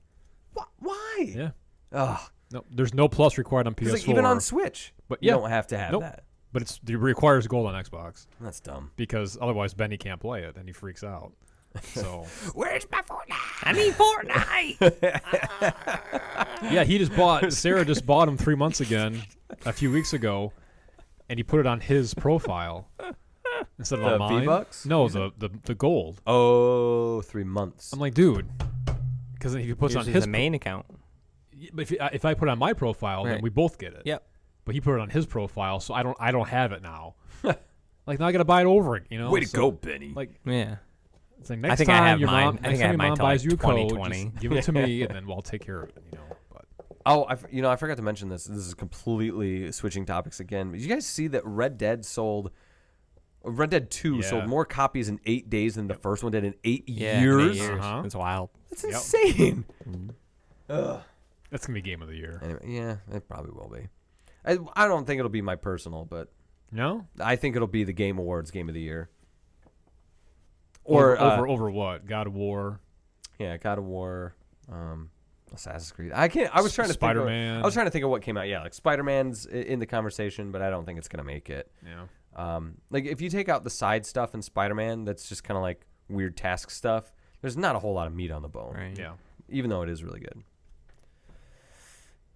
S2: Why?
S3: Yeah.
S2: Ugh.
S3: No, there's no Plus required on
S2: 'Cause,
S3: PS4.
S2: like, even on Switch,
S3: but
S2: you
S3: yeah,
S2: don't have to have
S3: Nope.
S2: that.
S3: but it requires gold on Xbox
S2: That's dumb.
S3: because otherwise Benny can't play it and he freaks out. So
S2: Where's my Fortnite?
S1: I need Fortnite.
S3: yeah, Sarah just bought him 3 months again, a few weeks ago, and he put it on his profile instead of
S2: The
S3: on mine.
S2: V-Bucks?
S3: No, the gold.
S2: Oh, 3 months.
S3: I'm like, dude, because if he puts it on
S1: Yours is
S3: his
S1: the main account.
S3: but if I put it on my profile, then
S1: Right.
S3: we both get it.
S1: Yep.
S3: But he put it on his profile, so I don't have it now. Like now I got to buy it over it,
S2: Way to
S3: So,
S2: go, Benny.
S3: Like
S1: Yeah.
S3: it's like next
S1: think I
S3: time
S1: have
S3: your
S1: mine.
S3: mom,
S1: I
S3: next
S1: think I
S3: time
S1: have
S3: your
S1: mine
S3: mom
S1: till,
S3: buys
S1: like,
S3: you a code,
S1: 2020.
S3: just give it to me, and then we'll take care of it. But
S2: Oh, I forgot to mention this. This is completely switching topics again. Did you guys see that Red Dead sold Red Dead 2
S3: Yeah.
S2: sold more copies in 8 days than the first one did in 8
S1: Yeah,
S2: years.
S1: 8 years.
S3: Uh-huh.
S1: It's wild.
S2: That's insane.
S3: That's gonna be game of the year.
S2: Anyway, yeah, it probably will be. I don't think it'll be my personal, but
S3: No,
S2: I think it'll be the Game Awards Game of the Year. Or
S3: over what? God of War.
S2: yeah, God of War, Assassin's Creed. I was trying to
S3: Spider-Man.
S2: think. I was trying to think of what came out. Yeah, like Spider-Man's in the conversation, but I don't think it's gonna make it.
S3: Yeah.
S2: Like if you take out the side stuff in Spider-Man, that's just kind of like weird task stuff. There's not a whole lot of meat on the bone.
S1: Right.
S3: Yeah.
S2: Even though it is really good.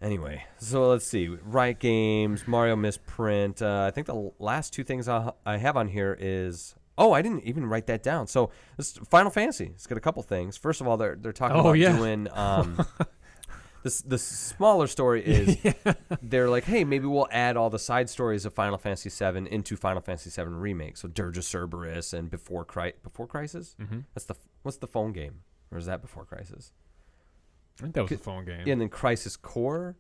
S2: Anyway, so let's see. Riot Games, Mario Misprint. I think the last two things I have on here is... Oh, I didn't even write that down. So this Final Fantasy. It's got a couple things. First of all, they're talking about doing... the smaller story is they're like, hey, maybe we'll add all the side stories of Final Fantasy VII into Final Fantasy VII Remake. So Dirge of Cerberus and Before Crisis?
S3: Mm-hmm.
S2: What's the phone game? Or is that Before Crisis?
S3: I think that was the phone game.
S2: Yeah, and then Crisis Core.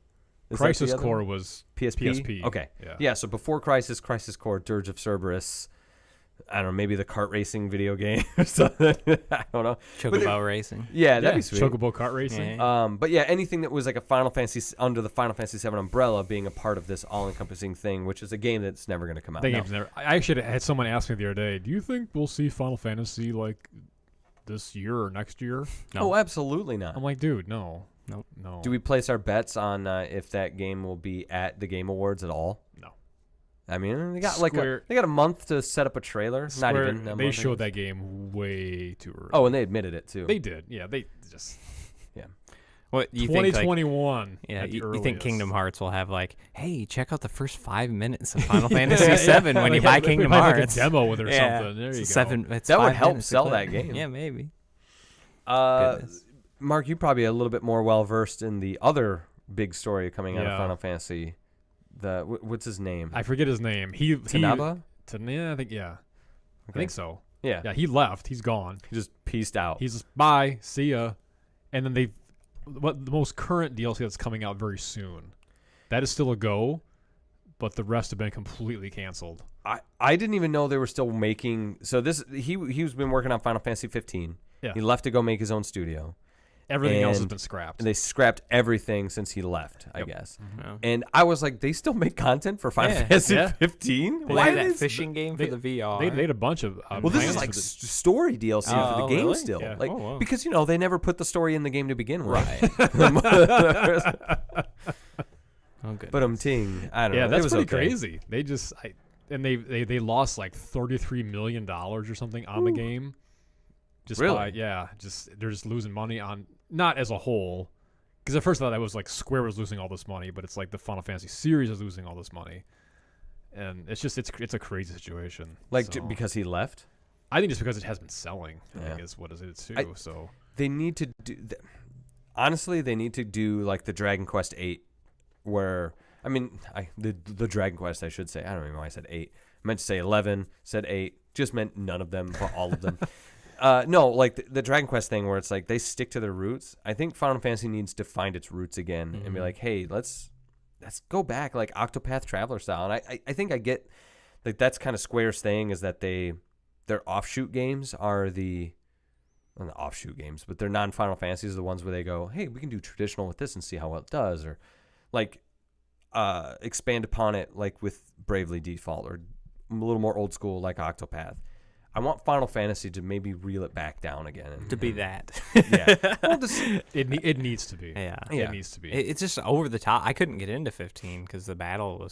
S3: Crisis Core was
S2: PSP. Okay. Yeah. So Before Crisis, Crisis Core, Dirge of Cerberus. I don't know, maybe the kart racing video game or something. I don't know.
S1: Chocobo racing.
S2: Yeah, that'd be sweet.
S3: Chocobo kart racing.
S1: Yeah.
S2: But yeah, anything that was like a Final Fantasy under the Final Fantasy VII umbrella being a part of this all-encompassing thing, which is a game that's never going to come out.
S3: That game's never. I actually had someone ask me the other day, do you think we'll see Final Fantasy like this year or next year?
S2: No. Oh, absolutely not.
S3: I'm like, dude, no.
S1: Nope.
S3: No.
S2: Do we place our bets on if that game will be at the Game Awards at all?
S3: No.
S2: I mean, they got
S3: Square-
S2: a month to set up a trailer. Not
S3: Square,
S2: even.
S3: they showed that game way too early.
S2: Oh, and they admitted it too.
S3: They did. Yeah, they just.
S1: What you think? Like,
S3: 2021.
S1: yeah,
S3: at the
S1: you think
S3: earliest.
S1: Kingdom Hearts will have like, hey, check out the first 5 minutes of Final Fantasy VII when you
S3: Like,
S1: buy
S3: they
S1: Kingdom
S3: might have,
S1: Hearts?
S3: like a demo with it or
S1: Yeah.
S3: something. There you
S1: It's
S3: go.
S1: 7. It's
S2: That would
S1: 5
S2: help
S1: minutes to
S2: sell
S1: click.
S2: that game.
S1: Yeah, maybe.
S2: Goodness. Mark, you're probably a little bit more well versed in the other big story coming out of
S3: Yeah.
S2: Final Fantasy. What's his name?
S3: I forget his name.
S2: Tanaba?
S3: I think yeah. I think so.
S2: Yeah.
S3: Yeah, he left. He's gone.
S2: He just pieced out.
S3: He's just, bye, see ya. And then the most current DLC that's coming out very soon. That is still a go, but the rest have been completely canceled.
S2: I didn't even know they were still making. So he's been working on Final Fantasy 15.
S3: Yeah.
S2: He left to go make his own studio.
S3: Everything else has
S2: And-
S3: been scrapped.
S2: And they scrapped everything since he left, I
S3: Yep.
S2: guess.
S1: No.
S2: And I was like, they still make content for Final
S1: Yeah.
S2: Fantasy
S3: Yeah.
S2: 15?
S1: They
S2: Why
S1: had
S2: did
S1: that
S2: they-
S1: fishing game for
S3: they-
S1: the VR.
S3: They had a bunch of
S2: Well, this is
S3: plans
S2: like
S3: for the-
S2: story DLC for the
S1: Oh,
S2: game
S1: really?
S2: still.
S3: Yeah.
S2: Like
S1: Oh, wow.
S2: because they never put the story in the game to begin with.
S1: Right. Oh, good.
S2: But ting, I don't know.
S3: yeah,
S2: It
S3: that's
S2: was
S3: pretty
S2: okay.
S3: crazy. They just they lost like $33 million or something on the game. Just
S2: Really?
S3: they're just losing money on, not as a whole, because at first I thought that was like Square was losing all this money, but it's like the Final Fantasy series is losing all this money, and it's a crazy situation.
S2: Like
S3: So,
S2: because he left.
S3: I think just because it has been selling, I
S2: Yeah.
S3: think is what is it too. So
S2: They need to do. Honestly, they need to do like the Dragon Quest 8, where the Dragon Quest I should say. I don't even know why I said 8. I meant to say 11. Said 8. Just meant none of them, but all of them. No, like the Dragon Quest thing where it's like they stick to their roots. I think Final Fantasy needs to find its roots again and be like, hey, let's go back like Octopath Traveler style. And I think I get like that's kind of Square's thing is that their offshoot games are not offshoot games, but their non-Final Fantasies are the ones where they go, hey, we can do traditional with this and see how well it does, or like expand upon it like with Bravely Default, or a little more old school like Octopath. I want Final Fantasy to maybe reel it back down again.
S1: to be that.
S2: Yeah. Well,
S3: it needs to be.
S1: Yeah.
S3: It needs to be.
S1: It's just over the top. I couldn't get into 15 because the battle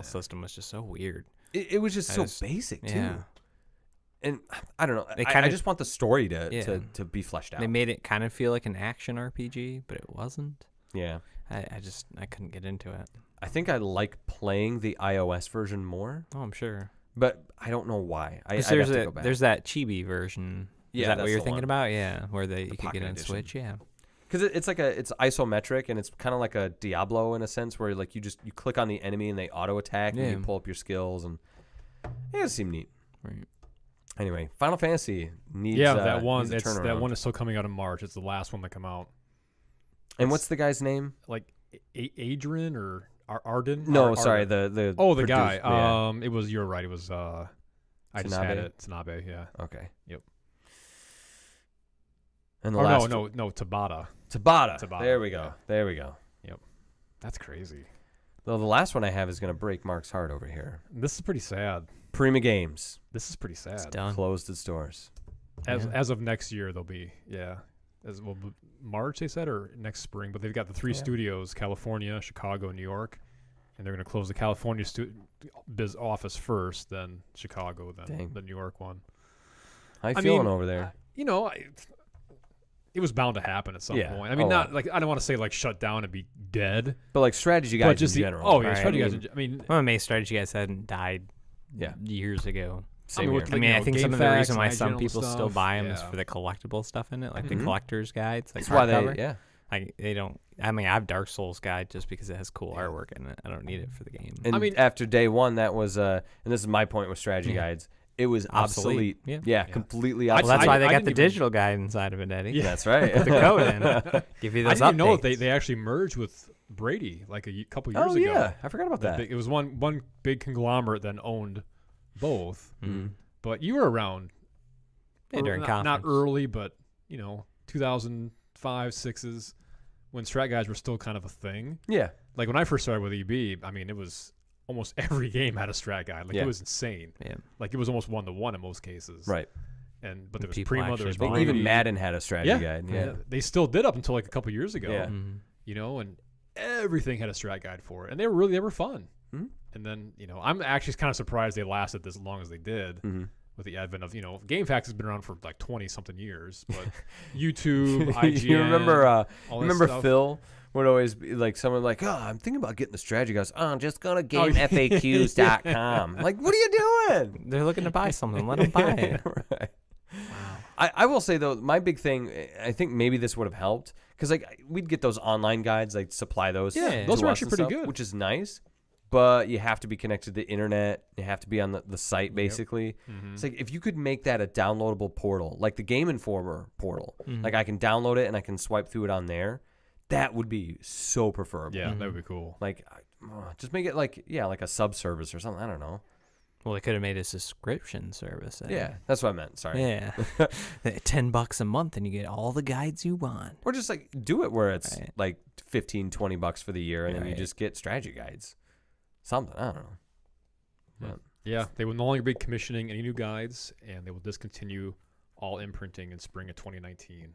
S1: system was just so weird.
S2: it was just basic too.
S1: Yeah.
S2: And I don't know.
S1: They
S2: I
S1: kinda-
S2: just want the story to be fleshed out.
S1: They made it kind of feel like an action RPG, but it wasn't.
S2: Yeah.
S1: I couldn't get into it.
S2: I think I like playing the iOS version more,
S1: Oh, I'm sure.
S2: but I don't know why. I'd have
S1: There's
S2: to go back.
S1: there's that chibi version.
S2: Yeah,
S1: Is that
S2: that's
S1: what you're
S2: the
S1: thinking
S2: one.
S1: about? Yeah, where you could
S2: Pocket
S1: get on
S2: Edition.
S1: Switch. Yeah.
S2: Because it's isometric, and it's kind of like a Diablo in a sense, where like you click on the enemy and they auto attack, and
S1: Yeah.
S2: you pull up your skills, and it seemed neat.
S1: Right.
S2: Anyway, Final Fantasy needs
S3: that one.
S2: needs a
S3: That
S2: turnaround.
S3: one is still coming out in March. It's the last one to come out.
S2: And what's the guy's name?
S3: Like Adrian or Arden?
S2: No,
S3: Ar-
S2: sorry,
S3: Arden.
S2: the
S3: The guy.
S2: yeah.
S3: It was. You're right. It was. I I just had
S2: Tanabe?
S3: it. Tanabe, yeah.
S2: Okay.
S3: Yep.
S2: And the
S3: Oh
S2: last
S3: no, Tabata.
S2: Tabata.
S3: Tabata,
S2: There we go.
S3: yeah.
S2: There we go.
S3: That's crazy.
S2: Though the last one I have is going to break Mark's heart over here.
S3: This is pretty sad.
S2: Prima Games
S3: This is pretty sad.
S1: It's done.
S2: closed its doors.
S3: As of next year, they'll be as well March they said or next spring. But they've got the 3 studios: California, Chicago, New York, and they're going to close the California biz office first, then Chicago, then
S2: Dang.
S3: the New York one.
S2: How you
S3: I
S2: feeling
S3: mean,
S2: over there?
S3: It was bound to happen at some
S2: Yeah.
S3: point. I mean,
S2: Oh,
S3: not like I don't want to say like shut down and be dead,
S2: But like strategy guys
S3: but just
S2: in
S3: the
S2: general.
S3: yeah,
S1: right?
S3: strategy
S2: I
S3: guys.
S2: mean,
S3: I mean,
S1: I'm amazed strategy guys hadn't died
S2: Yeah.
S1: years ago.
S2: Same
S3: with,
S2: here.
S1: I mean,
S3: you
S1: I
S3: know,
S1: think
S3: game
S1: some of the
S3: facts
S1: reason why
S3: and
S1: some
S3: IGN
S1: people still
S3: stuff,
S1: buy them is
S3: yeah.
S1: for the collectible stuff in it, like the
S2: Mhm.
S1: collector's guides, like
S2: That's why
S1: hardcover.
S2: they, yeah.
S1: Like they don't. I mean, I have Dark Souls guide just because it has cool artwork in it. I don't need it for the game.
S2: And
S3: I mean-
S2: after day one, that was, and this is my point with strategy guides, it was obsolete.
S1: Obsolete.
S2: Yeah,
S3: Yeah.
S2: completely
S1: Well,
S2: obsolete.
S1: that's why they
S3: I
S1: got
S3: didn't
S1: the
S3: even-
S1: digital guide inside of it, Eddie.
S3: Yeah.
S2: That's right.
S1: Put the code in. Give you
S3: I
S1: those
S3: didn't even know
S1: updates.
S3: that they actually merged with Brady like a couple years
S2: Oh
S3: ago.
S2: yeah, I forgot about that.
S3: It was one big conglomerate then owned both.
S1: Mhm.
S3: But you were around
S1: Yeah, during
S3: not
S1: conference.
S3: early, but 2005, 6s when strat guides were still kind of a thing.
S2: Yeah,
S3: Like when I first started with EB, I mean, it was almost every game had a strat guide. Like
S2: Yeah.
S3: it was insane.
S1: Yeah.
S3: Like it was almost 1-to-1 in most cases.
S2: right.
S3: But there was
S1: People
S3: Prima, there
S1: actually
S3: was
S1: bought
S3: Brady.
S2: Even Madden had a strategy
S3: Yeah.
S2: guide. Yeah.
S3: They still did up until like a couple years ago.
S2: Yeah.
S1: Mhm.
S3: And everything had a strat guide for it, and they were fun.
S2: Mhm.
S3: And then I'm actually kind of surprised they lasted this long as they did.
S2: Mhm.
S3: With the advent of GameFAQs has been around for like 20 something years, but YouTube, IGN,
S2: you remember?
S3: all that
S2: Remember
S3: stuff.
S2: Phil would always be like someone like, "Oh, I'm thinking about getting the strategy guys. Oh, I'm just gonna
S3: Oh, yeah.
S2: GameFAQs.com." Like, what are you doing?
S1: They're looking to buy something. Let them buy it.
S2: Right. I will say though, my big thing, I think maybe this would have helped because like we'd get those online guides, like supply those.
S3: Yeah,
S2: to
S3: those are
S2: us
S3: actually
S2: and
S3: pretty
S2: stuff,
S3: good.
S2: which is nice. But you have to be connected to the internet. You have to be on the site basically.
S3: Mhm.
S2: It's like if you could make that a downloadable portal, like the Game Informer portal,
S1: Mhm.
S2: like I can download it and I can swipe through it on there. That would be so preferable.
S3: Yeah, that would be cool.
S2: Like, just make it like a sub service or something. I don't know.
S1: Well, they could have made a subscription service.
S2: Yeah, that's what I meant. Sorry.
S1: Yeah. $10 a month and you get all the guides you want.
S2: Or just like do it where it's
S1: Right.
S2: like $15-20 for the year, and then you
S1: Right.
S2: just get strategy guides. Something I don't know. But
S3: Yeah, they will no longer be commissioning any new guides, and they will discontinue all imprinting in spring of 2019.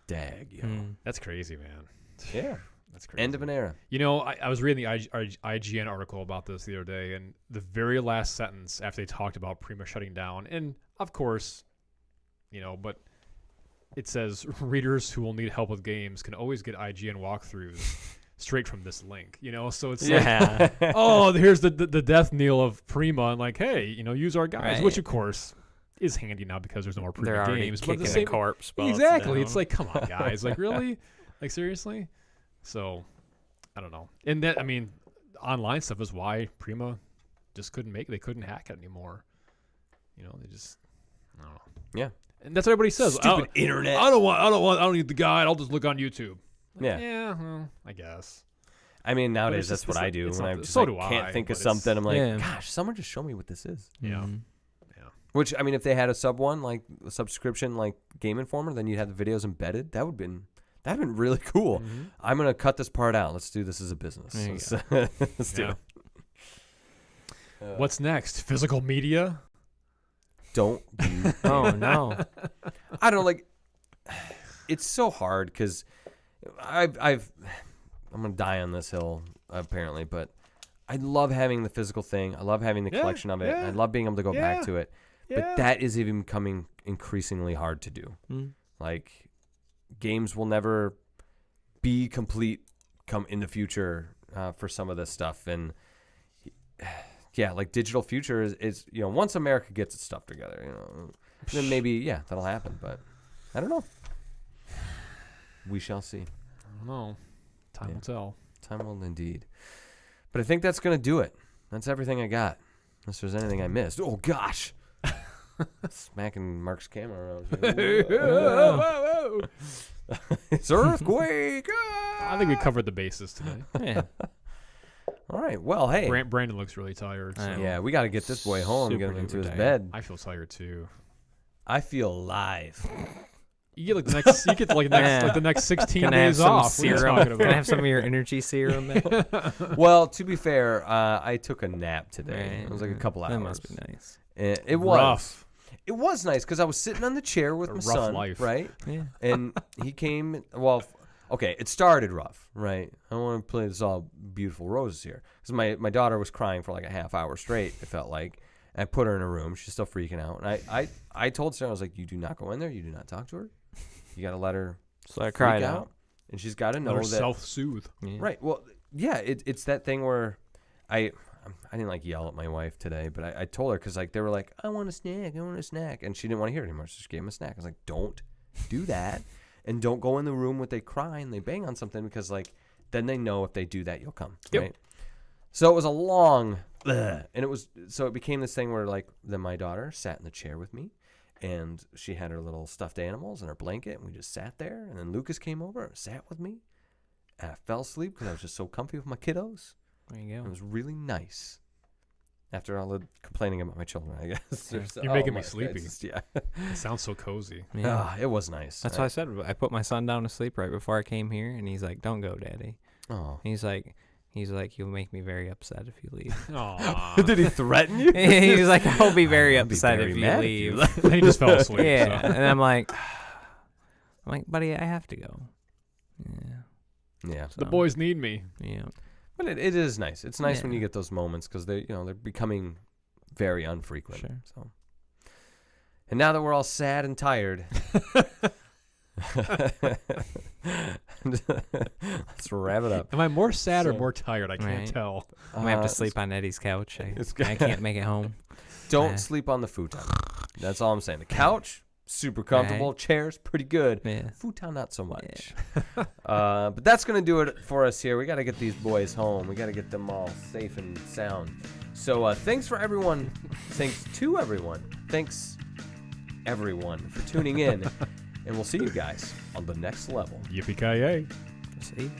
S2: dag, yo.
S1: Mm.
S3: That's crazy, man.
S2: Yeah.
S3: That's crazy.
S2: End of an era.
S3: I was reading the IGN article about this the other day, and the very last sentence after they talked about Prima shutting down, and of course, but it says readers who will need help with games can always get IGN walkthroughs straight from this link. So it's like,
S1: Yeah.
S3: oh, here's the death knell of Prima, and like, hey, use our guides,
S1: Right.
S3: which of course is handy now because there's no more Prima
S1: They're already
S3: games. But at
S1: kicking
S3: the
S1: a
S3: same,
S1: corpse. while it's
S3: exactly,
S1: down.
S3: it's like, come on, guys, like really, like seriously. So, I don't know. And that, I mean, online stuff is why Prima just they couldn't hack it anymore. They just, I don't know.
S2: Yeah.
S3: And that's what everybody says.
S2: Stupid internet.
S3: I don't need the guide. I'll just look on YouTube.
S2: Yeah.
S3: Yeah, well, I guess.
S2: I mean,
S3: But
S2: nowadays
S3: it's
S2: that's
S3: just-
S2: what
S3: it's
S2: I
S3: not-
S2: do
S3: it's
S2: when
S3: not-
S2: I just
S3: so
S2: like,
S3: do
S2: can't
S3: I,
S2: think of
S3: but it's-
S2: something. I'm like,
S1: Yeah.
S2: gosh, someone just show me what this is.
S3: Yeah.
S1: Mhm.
S2: Which I mean, if they had a a subscription like Game Informer, then you'd have the videos embedded. That'd have been really cool.
S3: Mhm.
S2: I'm gonna cut this part out. Let's do this as a business.
S1: There you
S2: Let's do
S3: Yeah.
S2: it.
S3: What's next? Physical media?
S2: Don't do
S1: Oh, no.
S2: I don't like. It's so hard because I'm gonna die on this hill apparently, but I love having the physical thing. I love having the
S3: Yeah,
S2: collection of it.
S3: yeah,
S2: I love being able to go
S3: yeah,
S2: back to it.
S3: Yeah.
S2: But that is even becoming increasingly hard to do.
S1: Mm.
S2: Like games will never be complete come in the future for some of this stuff, and yeah, like digital future is once America gets its stuff together, then maybe that'll happen. But I don't know. We shall see.
S3: I don't know. Time
S2: Yeah.
S3: will tell.
S2: Time will indeed. But I think that's gonna do it. That's everything I got. Unless there's anything I missed. Oh gosh. Smacking Mark's camera around. It's earthquake.
S3: I think we covered the bases today.
S1: Yeah.
S2: All right. Well, hey.
S3: Brandon looks really tired. So.
S2: Yeah, we got to get this boy home and get him into his bed.
S3: I feel tired too.
S2: I feel alive.
S3: You get like the next 16
S1: Can I have
S3: days
S1: some
S3: off. What are you
S1: serum?
S3: talking
S1: Can I
S3: about?
S1: have some of your energy serum?
S2: Well, to be fair, I took a nap today. It was like a couple hours.
S1: That must be nice.
S2: It was.
S3: Rough.
S2: It was nice because I was sitting on the chair with my son,
S3: life.
S2: right?
S1: Yeah.
S2: And he came. Well, okay, it started rough, right? I don't want to play this all beautiful roses here because my daughter was crying for like a half hour straight. It felt like. And I put her in a room. She's still freaking out. And I told Sarah, I was like, you do not go in there. You do not talk to her. You got to let her.
S1: So I
S2: freak
S1: cried out.
S2: And she's got to know
S3: Let her
S2: that.
S3: self-soothe.
S1: Yeah.
S2: Right. Well, yeah. It's that thing where I didn't like yell at my wife today, but I told her because like they were like, I want a snack, and she didn't want to hear it anymore. So she gave him a snack. I was like, don't do that, and don't go in the room where they cry and they bang on something because like then they know if they do that you'll come.
S3: Yep.
S2: Right. So it was a long, and it became this thing where like then my daughter sat in the chair with me. And she had her little stuffed animals and her blanket, and we just sat there. And then Lucas came over and sat with me. And I fell asleep because I was just so comfy with my kiddos.
S1: There you
S2: It
S1: go.
S2: was really nice. After all the complaining about my children, I guess.
S3: You're making me sleepy.
S2: Yeah.
S3: It sounds so cozy.
S1: Yeah.
S2: It was nice.
S1: That's why I said I put my son down to sleep right before I came here, and he's like, "Don't go, Daddy."
S2: Oh.
S1: He's like, "You'll make me very upset if you leave."
S3: Aw.
S2: Did he threaten you?
S1: He was like, "I'll be very
S2: I'll be
S1: upset
S2: very
S1: if you
S2: mad if
S1: leave."
S2: you
S3: Then he just fell asleep.
S1: Yeah,
S3: So.
S1: and I'm like, buddy, I have to go. Yeah.
S2: Yeah.
S3: The boys need me.
S1: Yeah.
S2: But it is nice. It's nice when
S1: Yeah.
S2: you get those moments because they're becoming very unfrequent.
S1: Sure.
S2: So. And now that we're all sad and tired, let's wrap it up.
S3: Am I more sad or
S2: So-
S3: more tired? I can't
S1: Right.
S3: tell.
S1: I'm gonna have to sleep on Eddie's couch.
S2: it's
S1: I can't make it home.
S2: Don't sleep on the futon. That's all I'm saying. The couch, super comfortable.
S1: Right.
S2: Chairs, pretty good.
S1: Yeah.
S2: Futon, not so much. But that's going to do it for us here. We got to get these boys home. We got to get them all safe and sound. So thanks for everyone. Thanks to everyone. Thanks, everyone, for tuning in. And we'll see you guys on the next level.
S3: Yippee-ki-yay.
S1: See.